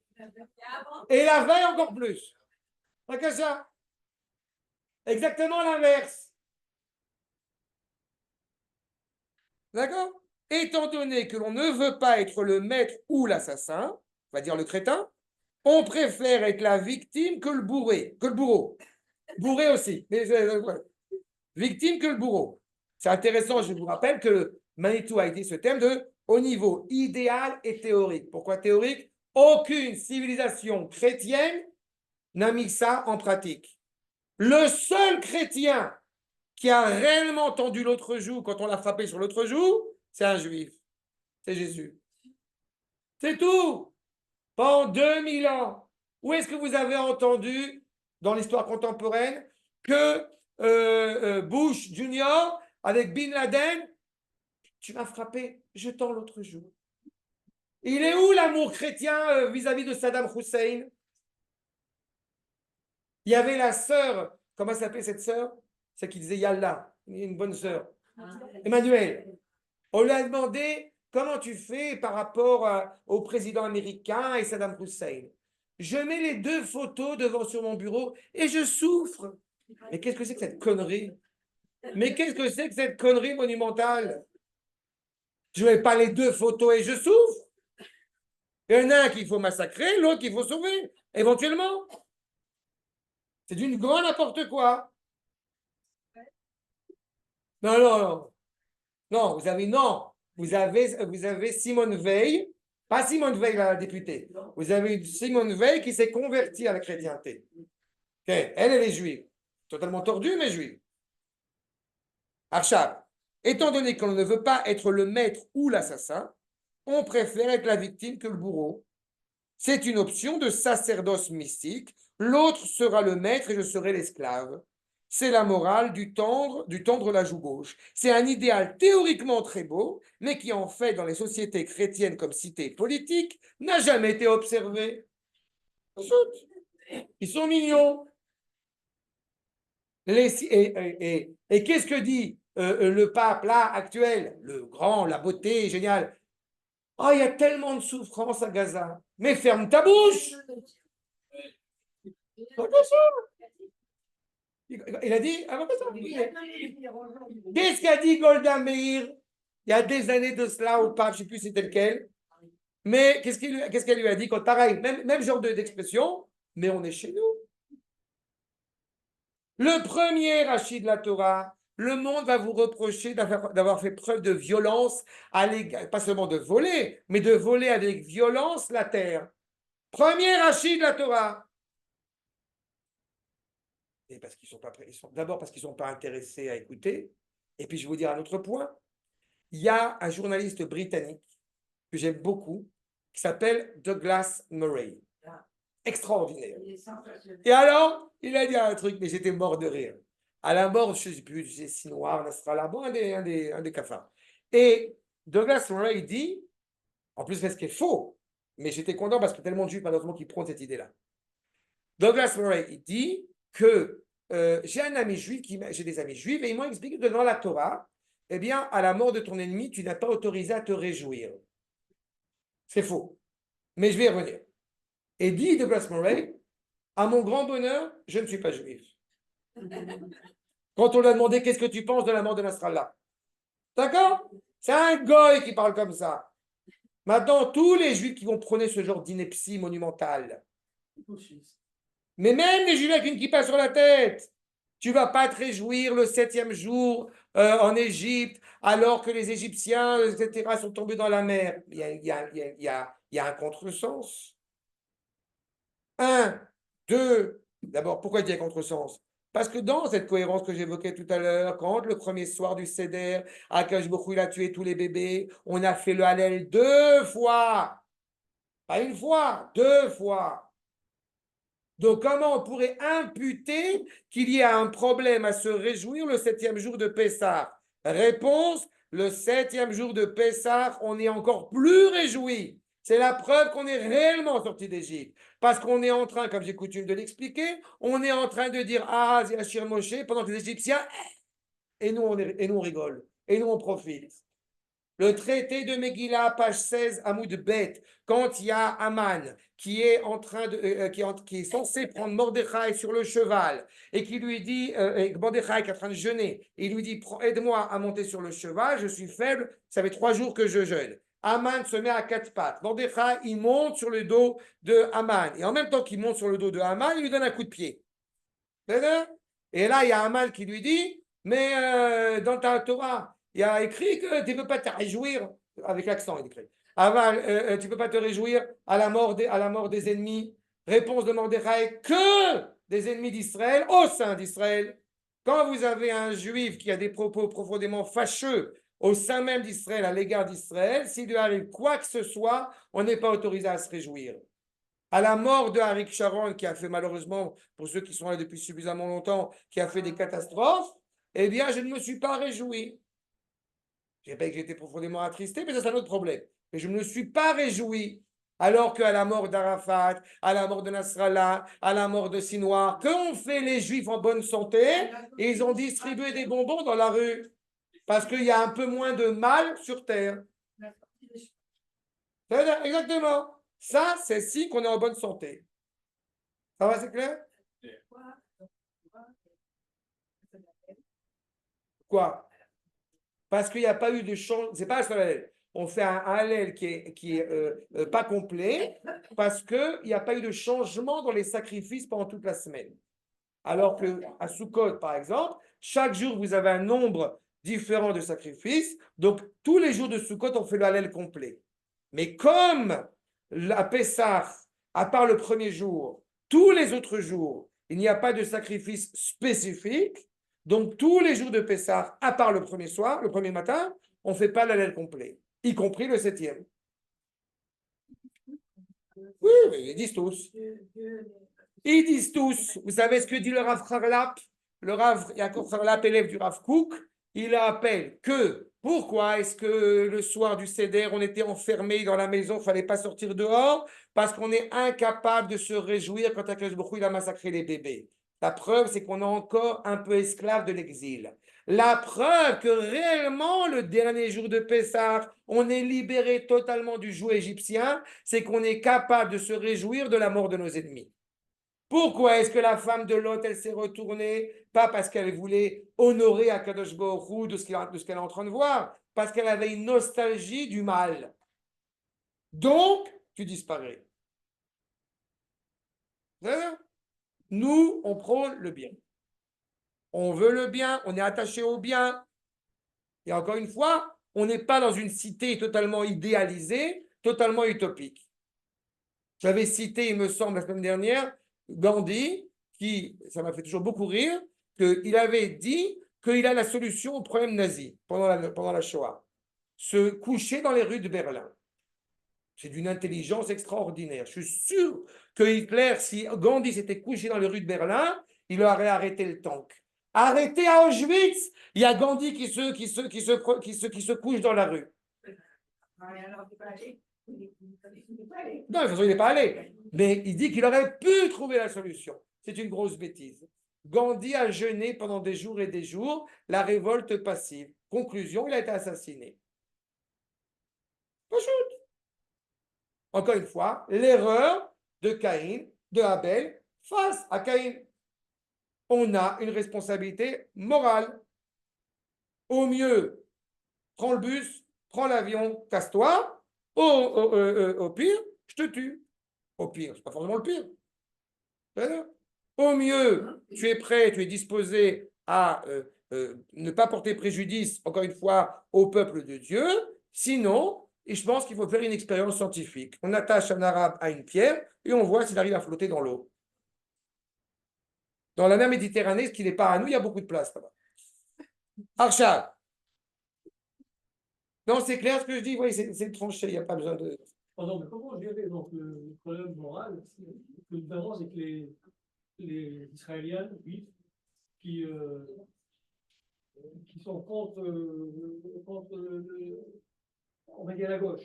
Et la veille, encore plus. Pas que ça. Exactement l'inverse. D'accord? Étant donné que l'on ne veut pas être le maître ou l'assassin, on va dire le crétin, on préfère être la victime que le bourré, que le bourreau. Bourré aussi. Mais, victime que le bourreau. C'est intéressant, je vous rappelle que Manitou a été ce thème de au niveau idéal et théorique. Pourquoi théorique? Aucune civilisation chrétienne n'a mis ça en pratique. Le seul chrétien qui a réellement tendu l'autre joue quand on l'a frappé sur l'autre joue, c'est un juif. C'est Jésus. C'est tout. Pendant 2000 ans. Où est-ce que vous avez entendu dans l'histoire contemporaine que Bush Junior avec Bin Laden, tu m'as frappé, je tends l'autre joue. Il est où l'amour chrétien vis-à-vis de Saddam Hussein? Il y avait la sœur, comment s'appelait cette sœur? Celle qui disait Yallah, une bonne sœur. Emmanuel. On lui a demandé comment tu fais par rapport au président américain et Saddam Hussein. Je mets les deux photos devant sur mon bureau et je souffre. Mais qu'est-ce que c'est que cette connerie? Mais qu'est-ce que c'est que cette connerie monumentale? Je ne mets pas les deux photos et je souffre. Il y en a un qu'il faut massacrer, l'autre qu'il faut sauver, éventuellement. C'est d'une grande n'importe quoi. Non, non, non. Non, vous avez Simone Veil, pas Simone Veil, la députée. Vous avez Simone Veil qui s'est convertie à la chrétienté. Okay. Elle est juive. Totalement tordue, mais juive. Archab, étant donné qu'on ne veut pas être le maître ou l'assassin, on préfère être la victime que le bourreau. C'est une option de sacerdoce mystique. L'autre sera le maître et je serai l'esclave. C'est la morale du tendre la joue gauche. C'est un idéal théoriquement très beau, mais qui en fait, dans les sociétés chrétiennes comme cité politique, n'a jamais été observé. Ils sont mignons. Et qu'est-ce que dit le pape là actuel, le grand, la beauté, génial? Oh, il y a tellement de souffrance à Gaza. Mais ferme ta bouche! Il a dit, qu'est-ce qu'a dit Golda Meir il y a des années de cela au pape, je ne sais plus c'était lequel, mais qu'est-ce qu'elle lui a dit quand pareil, même genre d'expression, mais on est chez nous. Le premier rachis de la Torah, le monde va vous reprocher d'avoir fait preuve de violence, pas seulement de voler, mais de voler avec violence la terre. Premier rachis de la Torah. Et parce qu'ils sont pas d'abord parce qu'ils ne sont pas intéressés à écouter. Et puis je vais vous dire un autre point. Il y a un journaliste britannique que j'aime beaucoup qui s'appelle Douglas Murray. Extraordinaire. Et alors, il a dit un truc, mais j'étais mort de rire. À la mort, je ne sais plus, c'est si noir, Nasrallah, bon, un des cafards. Et Douglas Murray dit, en plus, c'est ce qui est faux, mais j'étais content parce que tellement de juifs, malheureusement, qui prônent cette idée-là. Douglas Murray, il dit que j'ai des amis juifs, et ils m'ont expliqué que dans la Torah, eh bien, à la mort de ton ennemi, tu n'as pas autorisé à te réjouir. C'est faux. Mais je vais y revenir. Et dit Douglas Murray, à mon grand bonheur, je ne suis pas juif. Quand on lui a demandé qu'est-ce que tu penses de la mort de Nasrallah. D'accord? C'est un goy qui parle comme ça. Maintenant, tous les juifs qui vont prôner ce genre d'ineptie monumentale, mais même les juifs avec une kippa sur la tête, tu ne vas pas te réjouir le 7e jour en Égypte, alors que les Égyptiens, etc., sont tombés dans la mer. Il y a un contresens. 1, 2, d'abord, pourquoi il y a un contresens? Parce que dans cette cohérence que j'évoquais tout à l'heure, quand le premier soir du Seder, Akash Bokhu, il a tué tous les bébés, on a fait le Hallel 2 fois. Pas une fois, 2 fois. Donc, comment on pourrait imputer qu'il y a un problème à se réjouir le 7e jour de Pessah? Réponse, le 7e jour de Pessah, on est encore plus réjoui. C'est la preuve qu'on est réellement sorti d'Égypte. Parce qu'on est en train, comme j'ai coutume de l'expliquer, on est en train de dire Ah, Yashir Moshe, pendant que les Égyptiens, et nous on rigole, et nous on profite. Le traité de Megillah, page 16, Hamoud Bet, quand il y a Aman qui est en train de, qui est censé prendre Mordechai sur le cheval et qui lui dit, Mordechai qui est en train de jeûner, il lui dit aide-moi à monter sur le cheval, je suis faible, ça fait 3 jours que je jeûne. Aman se met à 4 pattes. Mordechai, il monte sur le dos de Aman. Et en même temps qu'il monte sur le dos de Aman, il lui donne un coup de pied. Et là, il y a Aman qui lui dit mais dans ta Torah, il y a écrit que tu ne peux pas te réjouir, avec l'accent, il écrit. Tu ne peux pas te réjouir à la mort des ennemis. Réponse de Mordechai, que des ennemis d'Israël au sein d'Israël. Quand vous avez un juif qui a des propos profondément fâcheux au sein même d'Israël, à l'égard d'Israël, s'il lui arrive quoi que ce soit, on n'est pas autorisé à se réjouir. À la mort de Arik Sharon, qui a fait malheureusement, pour ceux qui sont là depuis suffisamment longtemps, qui a fait des catastrophes, eh bien, je ne me suis pas réjoui. Je ne dis pas que j'étais profondément attristé, mais ça, c'est un autre problème. Mais je ne me suis pas réjoui. Alors qu'à la mort d'Arafat, à la mort de Nasrallah, à la mort de Sinoir, qu'ont fait les Juifs en bonne santé? Et ils ont distribué des bonbons dans la rue. Parce qu'il y a un peu moins de mal sur terre. Exactement. Ça, c'est si qu'on est en bonne santé. Ça va, c'est clair? Quoi? Parce qu'il n'y a pas eu de changement. C'est pas un seul allèle. On fait un allèle qui est pas complet parce qu'il n'y a pas eu de changement dans les sacrifices pendant toute la semaine. Alors qu'à Sukkot, par exemple, chaque jour, vous avez un nombre différent de sacrifices. Donc, tous les jours de Sukkot, on fait le allèle complet. Mais comme la Pessah, à part le premier jour, tous les autres jours, il n'y a pas de sacrifice spécifique. Donc, tous les jours de Pessah, à part le premier soir, le premier matin, on ne fait pas l'allèle complet, y compris le 7e. Oui, ils disent tous. Ils disent tous. Vous savez ce que dit le Rav Harlap? Le Rav Yaakov Harlap, élève du Rav Kook, il appelle que pourquoi est-ce que le soir du Seder, on était enfermé dans la maison, il ne fallait pas sortir dehors? Parce qu'on est incapable de se réjouir quand Akadosh Baruch Hu, il a massacré les bébés. La preuve, c'est qu'on est encore un peu esclave de l'exil. La preuve que réellement, le dernier jour de Pessah, on est libéré totalement du joug égyptien, c'est qu'on est capable de se réjouir de la mort de nos ennemis. Pourquoi est-ce que la femme de Lot, elle s'est retournée? Pas parce qu'elle voulait honorer Akadosh Baruch Hu de ce qu'elle est en train de voir, parce qu'elle avait une nostalgie du mal. Donc, tu disparais. Nous, on prône le bien. On veut le bien, on est attaché au bien. Et encore une fois, on n'est pas dans une cité totalement idéalisée, totalement utopique. J'avais cité, il me semble, la semaine dernière, Gandhi, qui, ça m'a fait toujours beaucoup rire, qu'il avait dit qu'il a la solution au problème nazi pendant la Shoah. Se coucher dans les rues de Berlin. C'est d'une intelligence extraordinaire. Je suis sûr que Hitler, si Gandhi s'était couché dans les rues de Berlin, il aurait arrêté le tank. Arrêté à Auschwitz, il y a Gandhi qui se couche dans la rue. Non, de toute façon, il n'est pas allé. Mais il dit qu'il aurait pu trouver la solution. C'est une grosse bêtise. Gandhi a jeûné pendant des jours et des jours la révolte passive. Conclusion, il a été assassiné. Encore une fois, l'erreur de Caïn, de Abel, face à Caïn. On a une responsabilité morale. Au mieux, prends le bus, prends l'avion, casse-toi. Au pire, je te tue. Au pire, c'est pas forcément le pire. Au mieux, tu es prêt, tu es disposé à ne pas porter préjudice, encore une fois, au peuple de Dieu. Sinon, et je pense qu'il faut faire une expérience scientifique. On attache un arabe à une pierre et on voit s'il arrive à flotter dans l'eau. Dans la mer Méditerranée, ce qui n'est pas à nous, il y a beaucoup de place là-bas. Arshad. Non, c'est clair ce que je dis. Oui, c'est tranché, il n'y a pas besoin de. Pardon, mais comment gérer donc, le problème moral que nous avons avec les Israéliens, oui, qui, euh, qui sont contre on va dire la gauche.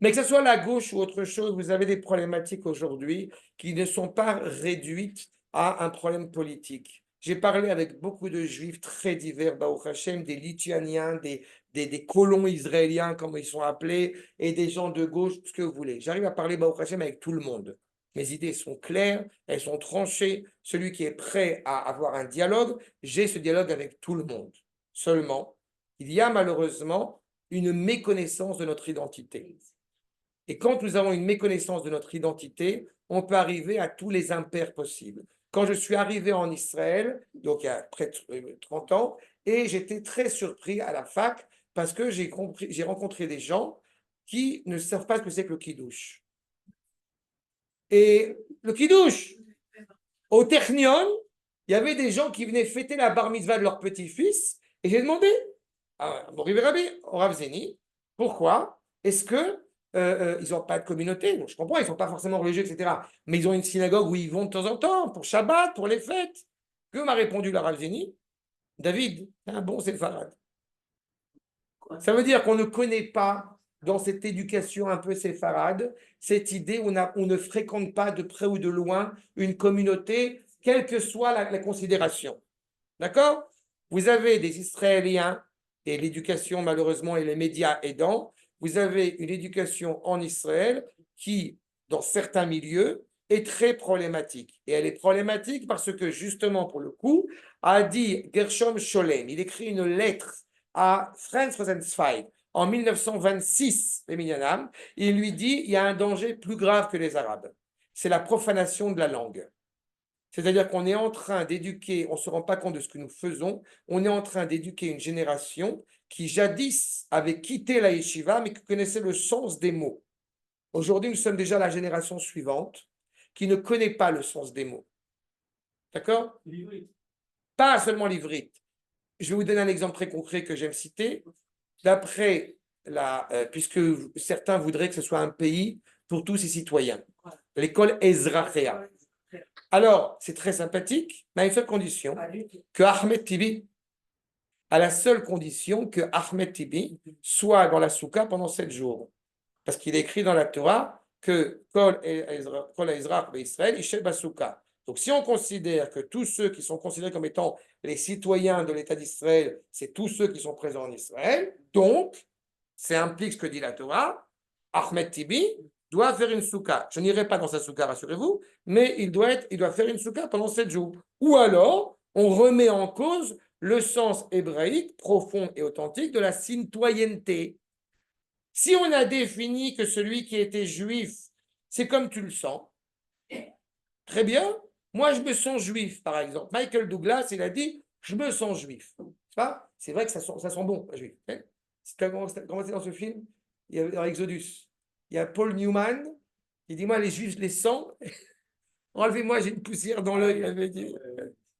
Mais que ce soit la gauche ou autre chose, vous avez des problématiques aujourd'hui qui ne sont pas réduites à un problème politique. J'ai parlé avec beaucoup de juifs très divers, Baruch Hashem, des Lituaniens, des colons israéliens, comme ils sont appelés, et des gens de gauche, ce que vous voulez. J'arrive à parler, Baruch Hashem, avec tout le monde. Mes idées sont claires, elles sont tranchées. Celui qui est prêt à avoir un dialogue, j'ai ce dialogue avec tout le monde. Seulement, il y a malheureusement une méconnaissance de notre identité. Et quand nous avons une méconnaissance de notre identité, on peut arriver à tous les impairs possibles. Quand je suis arrivé en Israël, donc il y a près de 30 ans, et j'étais très surpris à la fac parce que j'ai rencontré des gens qui ne savent pas ce que c'est que le kiddush. Et le kiddush, au Technion, il y avait des gens qui venaient fêter la bar mitzvah de leur petit-fils, et j'ai demandé à Mori Rabbi, au Rav Zeni, pourquoi est-ce que ils n'ont pas de communauté? Bon, je comprends, ils ne sont pas forcément religieux, etc. Mais ils ont une synagogue où ils vont de temps en temps, pour Shabbat, pour les fêtes. Que m'a répondu la Rav Zeni? David, c'est un bon séfarade. Ça veut dire qu'on ne connaît pas, dans cette éducation un peu séfarade, cette idée où on ne fréquente pas de près ou de loin une communauté, quelle que soit la considération. D'accord? Vous avez des Israéliens, et l'éducation malheureusement et les médias aidant, vous avez une éducation en Israël qui, dans certains milieux, est très problématique. Et elle est problématique parce que, justement, pour le coup, a dit Gershom Scholem, il écrit une lettre à Franz Rosenzweig en 1926, il lui dit il y a un danger plus grave que les Arabes. C'est la profanation de la langue. C'est-à-dire qu'on est en train d'éduquer, on ne se rend pas compte de ce que nous faisons, on est en train d'éduquer une génération qui jadis avait quitté la yeshiva, mais qui connaissait le sens des mots. Aujourd'hui, nous sommes déjà la génération suivante qui ne connaît pas le sens des mots. D'accord? Pas seulement l'ivrite. Je vais vous donner un exemple très concret que j'aime citer. D'après puisque certains voudraient que ce soit un pays pour tous ses citoyens, l'école Ezrachia. Alors, c'est très sympathique, mais à une seule condition, que Ahmed Tibi, à la seule condition que Ahmed Tibi soit dans la soukha pendant 7 jours. Parce qu'il est écrit dans la Torah que Kol Ezrach Israël, Ishel Basouka. Donc, si on considère que tous ceux qui sont considérés comme étant les citoyens de l'État d'Israël, c'est tous ceux qui sont présents en Israël, donc, ça implique ce que dit la Torah, Ahmed Tibi doit faire une soukha. Je n'irai pas dans sa soukha, rassurez-vous, mais il doit faire une soukha pendant 7 jours. Ou alors, on remet en cause le sens hébraïque profond et authentique de la citoyenneté. Si on a défini que celui qui était juif, c'est comme tu le sens, très bien. Moi, je me sens juif, par exemple. Michael Douglas, il a dit, je me sens juif. C'est vrai que ça sent bon, juif. Comment c'est dans ce film? Il y a dans Exodus. Il y a Paul Newman, il dit, moi, les juifs, je les sens. Enlevez-moi, j'ai une poussière dans l'œil. Il avait dit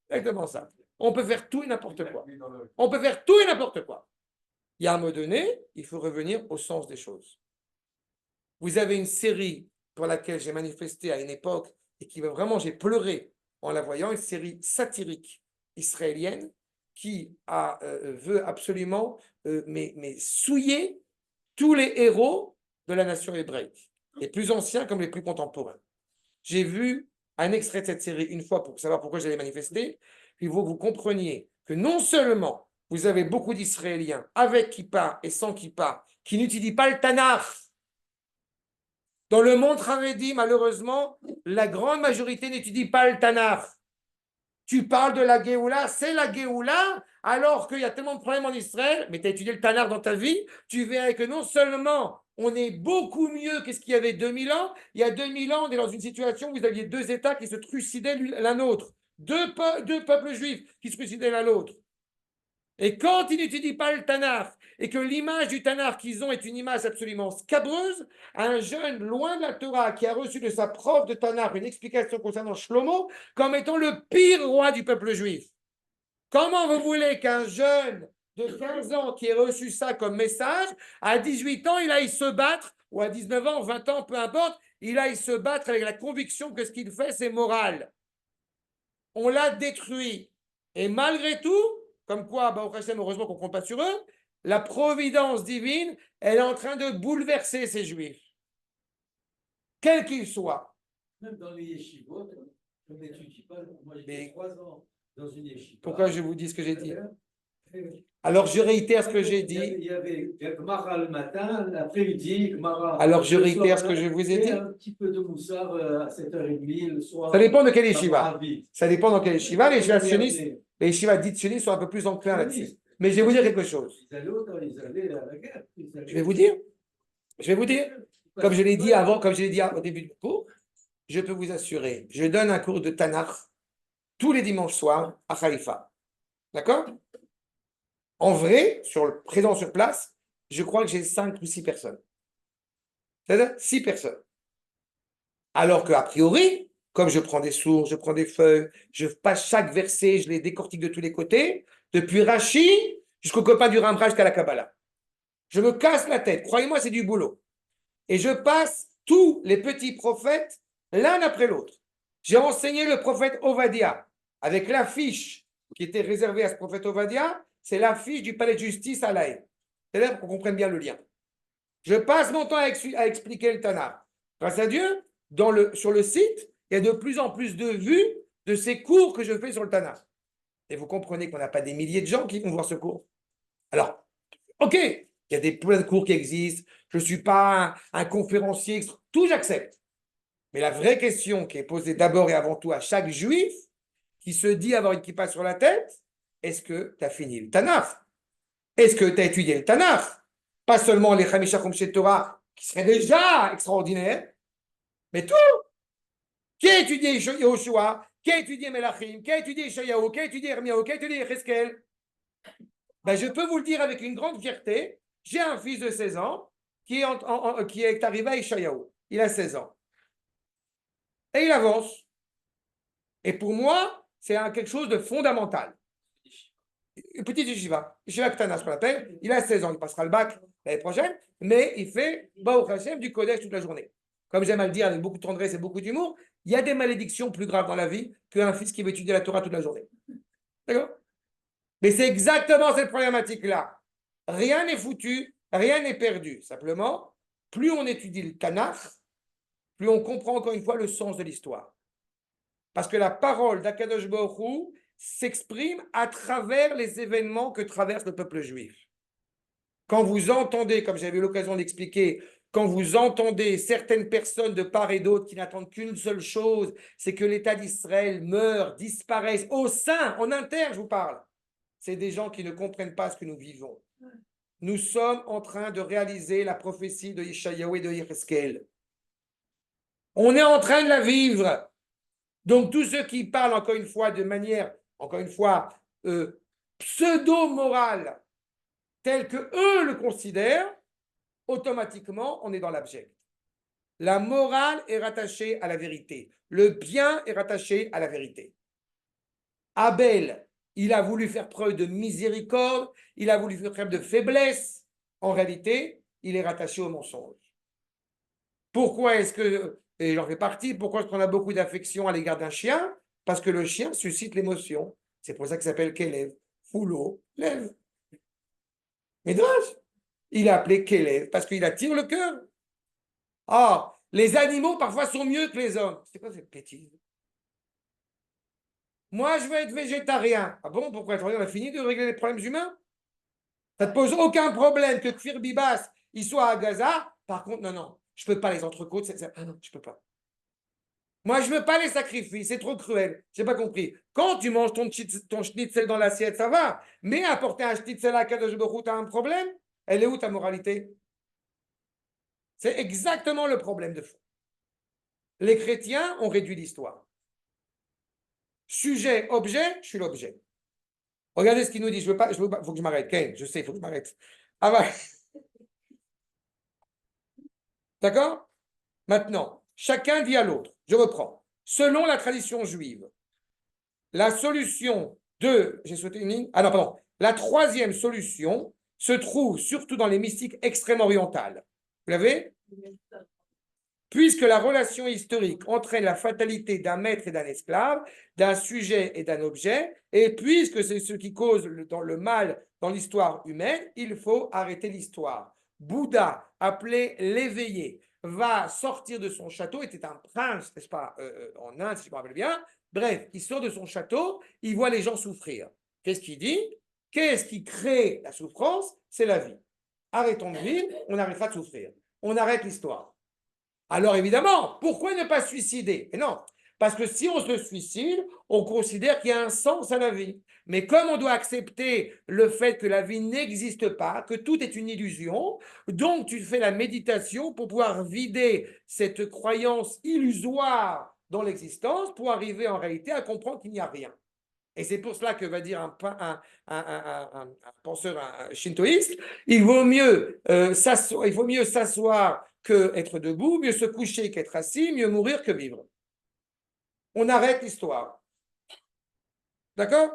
exactement ça. On peut faire tout et n'importe quoi. On peut faire tout et n'importe quoi. Il y a un moment donné, il faut revenir au sens des choses. Vous avez une série pour laquelle j'ai manifesté à une époque et qui vraiment, j'ai pleuré en la voyant, une série satirique israélienne qui veut absolument mais souiller tous les héros de la nation hébraïque, les plus anciens comme les plus contemporains. J'ai vu un extrait de cette série une fois pour savoir pourquoi j'allais manifester. Il faut que vous compreniez que non seulement vous avez beaucoup d'Israéliens avec kippa et sans kippa qui n'utilisent pas le Tanakh. Dans le monde Haredi, malheureusement, la grande majorité n'étudie pas le Tanakh. Tu parles de la Géoula, c'est la Géoula, alors qu'il y a tellement de problèmes en Israël, mais tu as étudié le Tanakh dans ta vie, tu verrais que non seulement on est beaucoup mieux que ce qu'il y avait 2000 ans, il y a 2000 ans, on est dans une situation où vous aviez 2 États qui se trucidaient l'un l'autre, deux peuples juifs qui se trucidaient l'un l'autre. Et quand ils n'étudient pas le Tanakh et que l'image du Tanakh qu'ils ont est une image absolument scabreuse, un jeune loin de la Torah qui a reçu de sa prof de Tanakh une explication concernant Shlomo comme étant le pire roi du peuple juif. Comment vous voulez qu'un jeune de 15 ans qui ait reçu ça comme message, à 18 ans, il aille se battre, ou à 19 ans, 20 ans, peu importe, il aille se battre avec la conviction que ce qu'il fait, c'est moral. On l'a détruit. Et malgré tout, comme quoi, Baruch Hashem, heureusement qu'on ne compte pas sur eux, la providence divine, elle est en train de bouleverser ces juifs. Quels qu'ils soient. Même dans les yeshivot, on n'étudie pas. Moi, j'ai Mais- fait 3 ans dans une yeshiva. Pourquoi je vous dis ce que j'ai dit? Et- Alors, je réitère ce que j'ai dit. Il y avait Gemara le matin, l'après-midi, Gemara. Alors, je le réitère soir, ce que je vous ai et dit. un petit peu de moussard à 7h30 le soir. Ça dépend de quel Ça yeshiva. me ravit. Ça dépend dans quel yeshiva. Les yeshivas sionistes, Ils les yeshivas dites sionistes sont un peu plus enclins là-dessus. Mais je vais vous dire quelque chose. allaient ils allaient à la guerre. Je vais vous dire. Je vais vous dire. Comme je l'ai dit avant, comme je l'ai dit au début du cours, je peux vous assurer, je donne un cours de Tanakh tous les dimanches soirs à Haïfa. D'accord? En vrai, présent sur place, je crois que j'ai 5 ou 6 personnes. C'est-à-dire 6 personnes. Alors qu'a priori, comme je prends des sources, je prends des feuilles, je passe chaque verset, je les décortique de tous les côtés, depuis Rashi jusqu'au copain du Rambra jusqu'à la Kabbalah. Je me casse la tête. Croyez-moi, c'est du boulot. Et je passe tous les petits prophètes l'un après l'autre. J'ai enseigné le prophète Ovadia avec l'affiche qui était réservée à ce prophète Ovadia, c'est l'affiche du palais de justice à l'Aïe. C'est-à-dire pour qu'on comprenne bien le lien. Je passe mon temps à expliquer le Tanakh. Grâce à Dieu, sur le site, il y a de plus en plus de vues de ces cours que je fais sur le Tanakh. Et vous comprenez qu'on n'a pas des milliers de gens qui vont voir ce cours. Alors, ok, il y a plein de cours qui existent. Je ne suis pas un conférencier, tout j'accepte. Mais la vraie question qui est posée d'abord et avant tout à chaque juif qui se dit avoir une kippa sur la tête, est-ce que tu as fini le Tanakh? Est-ce que tu as étudié le Tanakh? Pas seulement les Chamisha Chomshet Torah, qui seraient déjà extraordinaires, mais tout. Qui a étudié Yoshua? Qui a étudié Melachim? Qui a étudié Ishayahu? Qui a étudié Hermiahu? Qui a étudié Yecheskel? Ben, je peux vous le dire avec une grande fierté, j'ai un fils de 16 ans qui est arrivé à Ishayahu. Il a 16 ans. Et il avance. Et pour moi, c'est quelque chose de fondamental. Petit yeshiva, yeshiva Ktana, ce qu'on appelle. Il a 16 ans, il passera le bac l'année prochaine, mais il fait Baruch Hashem du Kodesh toute la journée. Comme j'aime à le dire avec beaucoup de tendresse et beaucoup d'humour, il y a des malédictions plus graves dans la vie qu'un fils qui veut étudier la Torah toute la journée. D'accord? Mais c'est exactement cette problématique-là. Rien n'est foutu, rien n'est perdu. Simplement, plus on étudie le Tanakh, plus on comprend encore une fois le sens de l'histoire. Parce que la parole d'Akadosh Baruch Hu s'exprime à travers les événements que traverse le peuple juif. Quand vous entendez, comme j'avais eu l'occasion d'expliquer, quand vous entendez certaines personnes de part et d'autre qui n'attendent qu'une seule chose, c'est que l'État d'Israël meure, disparaisse, au sein, en interne, je vous parle. C'est des gens qui ne comprennent pas ce que nous vivons. Nous sommes en train de réaliser la prophétie de Yeshayahu et de Yecheskel. On est en train de la vivre. Donc, tous ceux qui parlent, encore une fois, de manière, encore une fois, pseudo-morale, telle que eux le considèrent, automatiquement, on est dans l'abject. La morale est rattachée à la vérité. Le bien est rattaché à la vérité. Abel, il a voulu faire preuve de miséricorde, il a voulu faire preuve de faiblesse. En réalité, il est rattaché au mensonge. Pourquoi est-ce que, et j'en fais partie, pourquoi est-ce qu'on a beaucoup d'affection à l'égard d'un chien? Parce que le chien suscite l'émotion. C'est pour ça qu'il s'appelle Kélev. Foulot, lève. Mais dommage. Il est appelé Kélev parce qu'il attire le cœur. Ah, les animaux parfois sont mieux que les hommes. C'est quoi cette bêtise? Moi, je veux être végétarien. Ah bon, pourquoi? On a fini de régler les problèmes humains? Ça ne te pose aucun problème que Kfir Bibas, il soit à Gaza. Par contre, non, je ne peux pas les entrecôtes. Ah non, je ne peux pas. Moi, je ne veux pas les sacrifices, c'est trop cruel. Je n'ai pas compris. Quand tu manges ton schnitzel dans l'assiette, ça va. Mais apporter un schnitzel à Kadosh Baruch Hu, tu as un problème? Elle est où ta moralité? C'est exactement le problème de fond. Les chrétiens ont réduit l'histoire. Sujet, objet, je suis l'objet. Regardez ce qu'il nous dit. Je veux pas, faut que je m'arrête. Ken, je sais, il faut que je m'arrête. Ah ouais. D'accord? Maintenant, chacun dit à l'autre. Je reprends. Selon la tradition juive, la solution de. J'ai sauté une ligne. Ah non, pardon. La troisième solution se trouve surtout dans les mystiques extrêmes orientales. Vous l'avez? Puisque la relation historique entraîne la fatalité d'un maître et d'un esclave, d'un sujet et d'un objet, et puisque c'est ce qui cause le mal dans l'histoire humaine, il faut arrêter l'histoire. Bouddha, appelé l'éveillé, va sortir de son château, était un prince, n'est-ce pas, en Inde, si je me rappelle bien. Bref, il sort de son château, il voit les gens souffrir. Qu'est-ce qu'il dit? Qu'est-ce qui crée la souffrance? C'est la vie. Arrêtons de vivre, on arrêtera de souffrir. On arrête l'histoire. Alors évidemment, pourquoi ne pas se suicider? Et non, parce que si on se suicide, on considère qu'il y a un sens à la vie. Mais comme on doit accepter le fait que la vie n'existe pas, que tout est une illusion, donc tu fais la méditation pour pouvoir vider cette croyance illusoire dans l'existence pour arriver en réalité à comprendre qu'il n'y a rien. Et c'est pour cela que va dire un penseur shintoïste, il vaut mieux s'asseoir qu'être debout, mieux se coucher qu'être assis, mieux mourir que vivre. On arrête l'histoire. D'accord?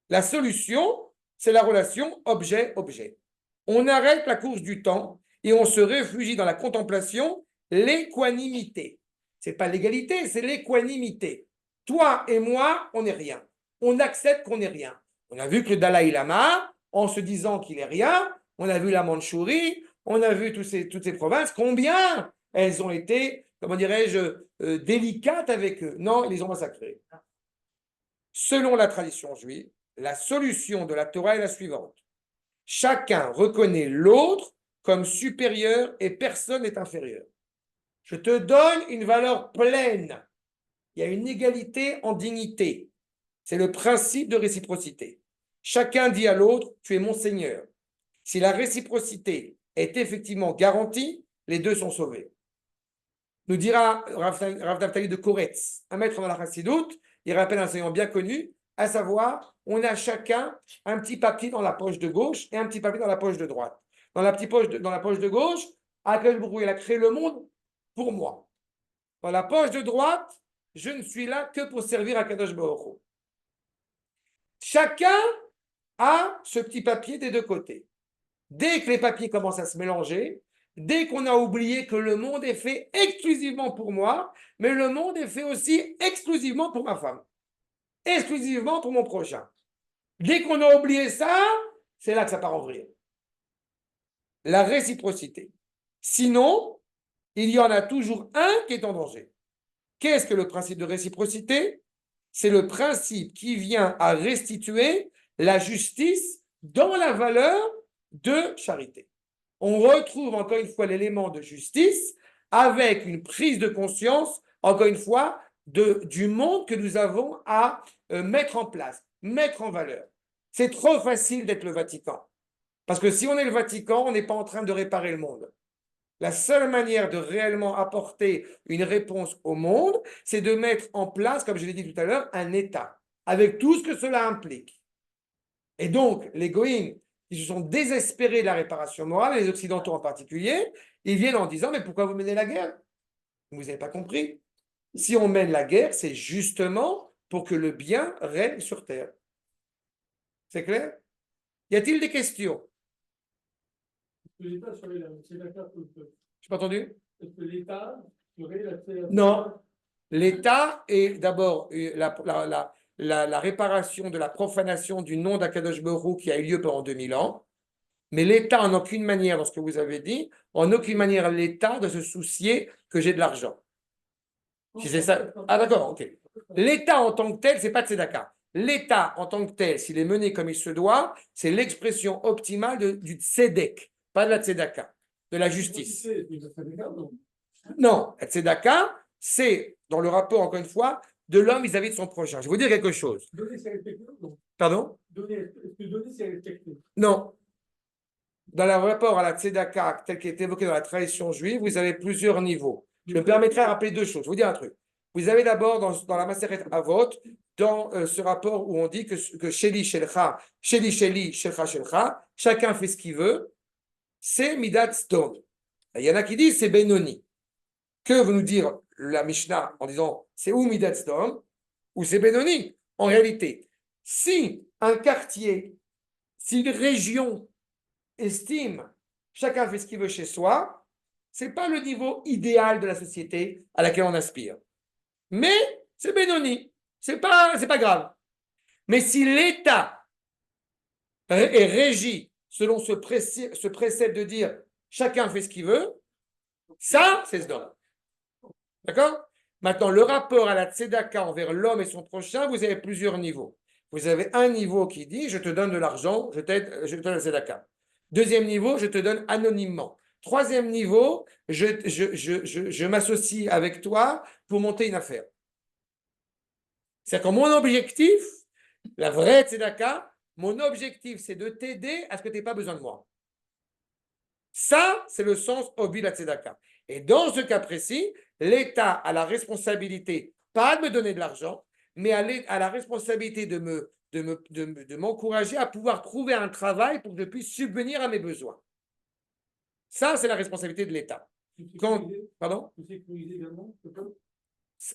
La solution, c'est la relation objet-objet. On arrête la course du temps et on se réfugie dans la contemplation, l'équanimité. Ce n'est pas l'égalité, c'est l'équanimité. Toi et moi, on n'est rien. On accepte qu'on n'est rien. On a vu que le Dalai Lama, en se disant qu'il n'est rien, on a vu la Mandchourie, on a vu toutes ces provinces, combien elles ont été, comment dirais-je, délicates avec eux. Non, ils les ont massacrés. Selon la tradition juive, la solution de la Torah est la suivante. Chacun reconnaît l'autre comme supérieur et personne n'est inférieur. Je te donne une valeur pleine. Il y a une égalité en dignité. C'est le principe de réciprocité. Chacun dit à l'autre, tu es mon Seigneur. Si la réciprocité est effectivement garantie, les deux sont sauvés. Nous dira Rav Naftali de Koretz, un maître dans la Chassidoute, il rappelle un enseignement bien connu, à savoir, on a chacun un petit papier dans la poche de gauche et un petit papier dans la poche de droite. Dans la poche de gauche, Akadosh Baruch Hu, il a créé le monde pour moi. Dans la poche de droite, je ne suis là que pour servir Akadosh Baruch Hu. Chacun a ce petit papier des deux côtés. Dès que les papiers commencent à se mélanger, dès qu'on a oublié que le monde est fait exclusivement pour moi, mais le monde est fait aussi exclusivement pour ma femme, exclusivement pour mon prochain. Dès qu'on a oublié ça, c'est là que ça part en vrille. La réciprocité. Sinon, il y en a toujours un qui est en danger. Qu'est-ce que le principe de réciprocité? C'est le principe qui vient à restituer la justice dans la valeur de charité. On retrouve encore une fois l'élément de justice avec une prise de conscience, encore une fois, du monde que nous avons à mettre en place, mettre en valeur. C'est trop facile d'être le Vatican. Parce que si on est le Vatican, on n'est pas en train de réparer le monde. La seule manière de réellement apporter une réponse au monde, c'est de mettre en place, comme je l'ai dit tout à l'heure, un État, avec tout ce que cela implique. Et donc, les goïms qui se sont désespérés de la réparation morale, les Occidentaux en particulier, ils viennent en disant, mais pourquoi vous menez la guerre? Vous n'avez pas compris. Si on mène la guerre, c'est justement pour que le bien règne sur terre. C'est clair? Y a-t-il des questions? Est-ce que l'État serait la tzedaka pour le peuple? Je n'ai pas entendu? Est-ce que l'État serait la tzedaka? Non. L'État est d'abord la réparation de la profanation du nom d'Akadosh Baruch Hu qui a eu lieu pendant 2000 ans. Mais l'État, en aucune manière, dans ce que vous avez dit, en aucune manière l'État de se soucier que j'ai de l'argent. Si c'est ça. Ah, d'accord, ok. L'État en tant que tel, ce n'est pas tzedaka. L'État en tant que tel, s'il est mené comme il se doit, c'est l'expression optimale du tzedek, pas de la tzedaka, de la justice. Non, la tzedaka, c'est dans le rapport, encore une fois, de l'homme vis-à-vis de son prochain. Je vais vous dire quelque chose. Donner, c'est respecter, non? Pardon? Est-ce que donner, c'est respecter? Non. Dans le rapport à la tzedaka, tel qu'il est évoqué dans la tradition juive, vous avez plusieurs niveaux. Je me permettrai de rappeler deux choses. Je vais vous dire un truc. Vous avez d'abord dans la Maseret Avot, dans ce rapport où on dit que Sheli Shelcha, Sheli Sheli, Shelcha Shelcha, chacun fait ce qu'il veut, c'est Midat Sdom. Il y en a qui disent c'est Benoni. Que veut nous dire la Mishnah en disant c'est ou Midat Sdom ou c'est Benoni? En réalité, si un quartier Si une région estime chacun fait ce qu'il veut chez soi, ce n'est pas le niveau idéal de la société à laquelle on aspire. Mais c'est Benoni, c'est pas grave. Mais si l'État est régi selon ce précepte de dire chacun fait ce qu'il veut, ça, c'est Sdom. D'accord? Maintenant, le rapport à la tzedaka envers l'homme et son prochain, vous avez plusieurs niveaux. Vous avez un niveau qui dit je te donne de l'argent, je te donne la tzedaka. Deuxième niveau, je te donne anonymement. Troisième niveau, je m'associe avec toi pour monter une affaire. C'est-à-dire que mon objectif, la vraie tzedaka, mon objectif, c'est de t'aider à ce que tu n'aies pas besoin de moi. Ça, c'est le sens obi de la tzedaka. Et dans ce cas précis, l'État a la responsabilité, pas de me donner de l'argent, mais a la responsabilité de m'encourager à pouvoir trouver un travail pour que je puisse subvenir à mes besoins. Ça, c'est la responsabilité de l'État. Pardon?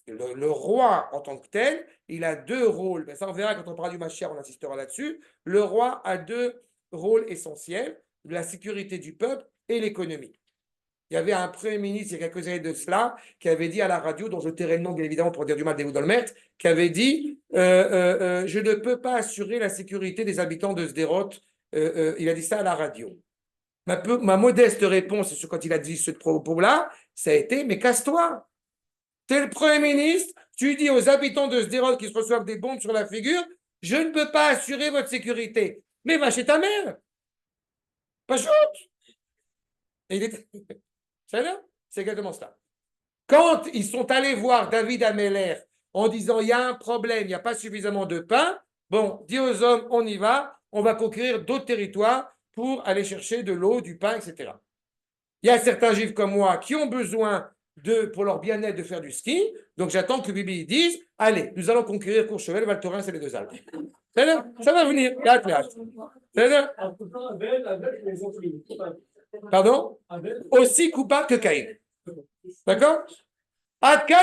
Le roi, en tant que tel, il a deux rôles. Ben ça, on verra quand on parlera du Mashiach, on insistera là-dessus. Le roi a deux rôles essentiels, la sécurité du peuple et l'économie. Il y avait un premier ministre, il y a quelques années de cela, qui avait dit à la radio, dont je tairai le nom, bien évidemment, pour dire du mal d'Ehud Olmert, qui avait dit je ne peux pas assurer la sécurité des habitants de Sderot. Il a dit ça à la radio. Ma modeste réponse, quand il a dit ce propos-là, ça a été mais casse-toi. Tu es le Premier ministre, tu dis aux habitants de Sderot qui se reçoivent des bombes sur la figure, je ne peux pas assurer votre sécurité. Mais va chez ta mère. Pas chute. Et il était. C'est exactement ça. Quand ils sont allés voir David Améler en disant il y a un problème, il n'y a pas suffisamment de pain, bon, dis aux hommes, on y va, on va conquérir d'autres territoires pour aller chercher de l'eau, du pain, etc. Il y a certains juifs comme moi qui ont besoin pour leur bien-être de faire du ski, donc j'attends que Bibi dise allez, nous allons conquérir Courchevel, Val Thorens et les deux Alpes. Ça va venir. Pardon? Aussi coupable que Caïn. D'accord?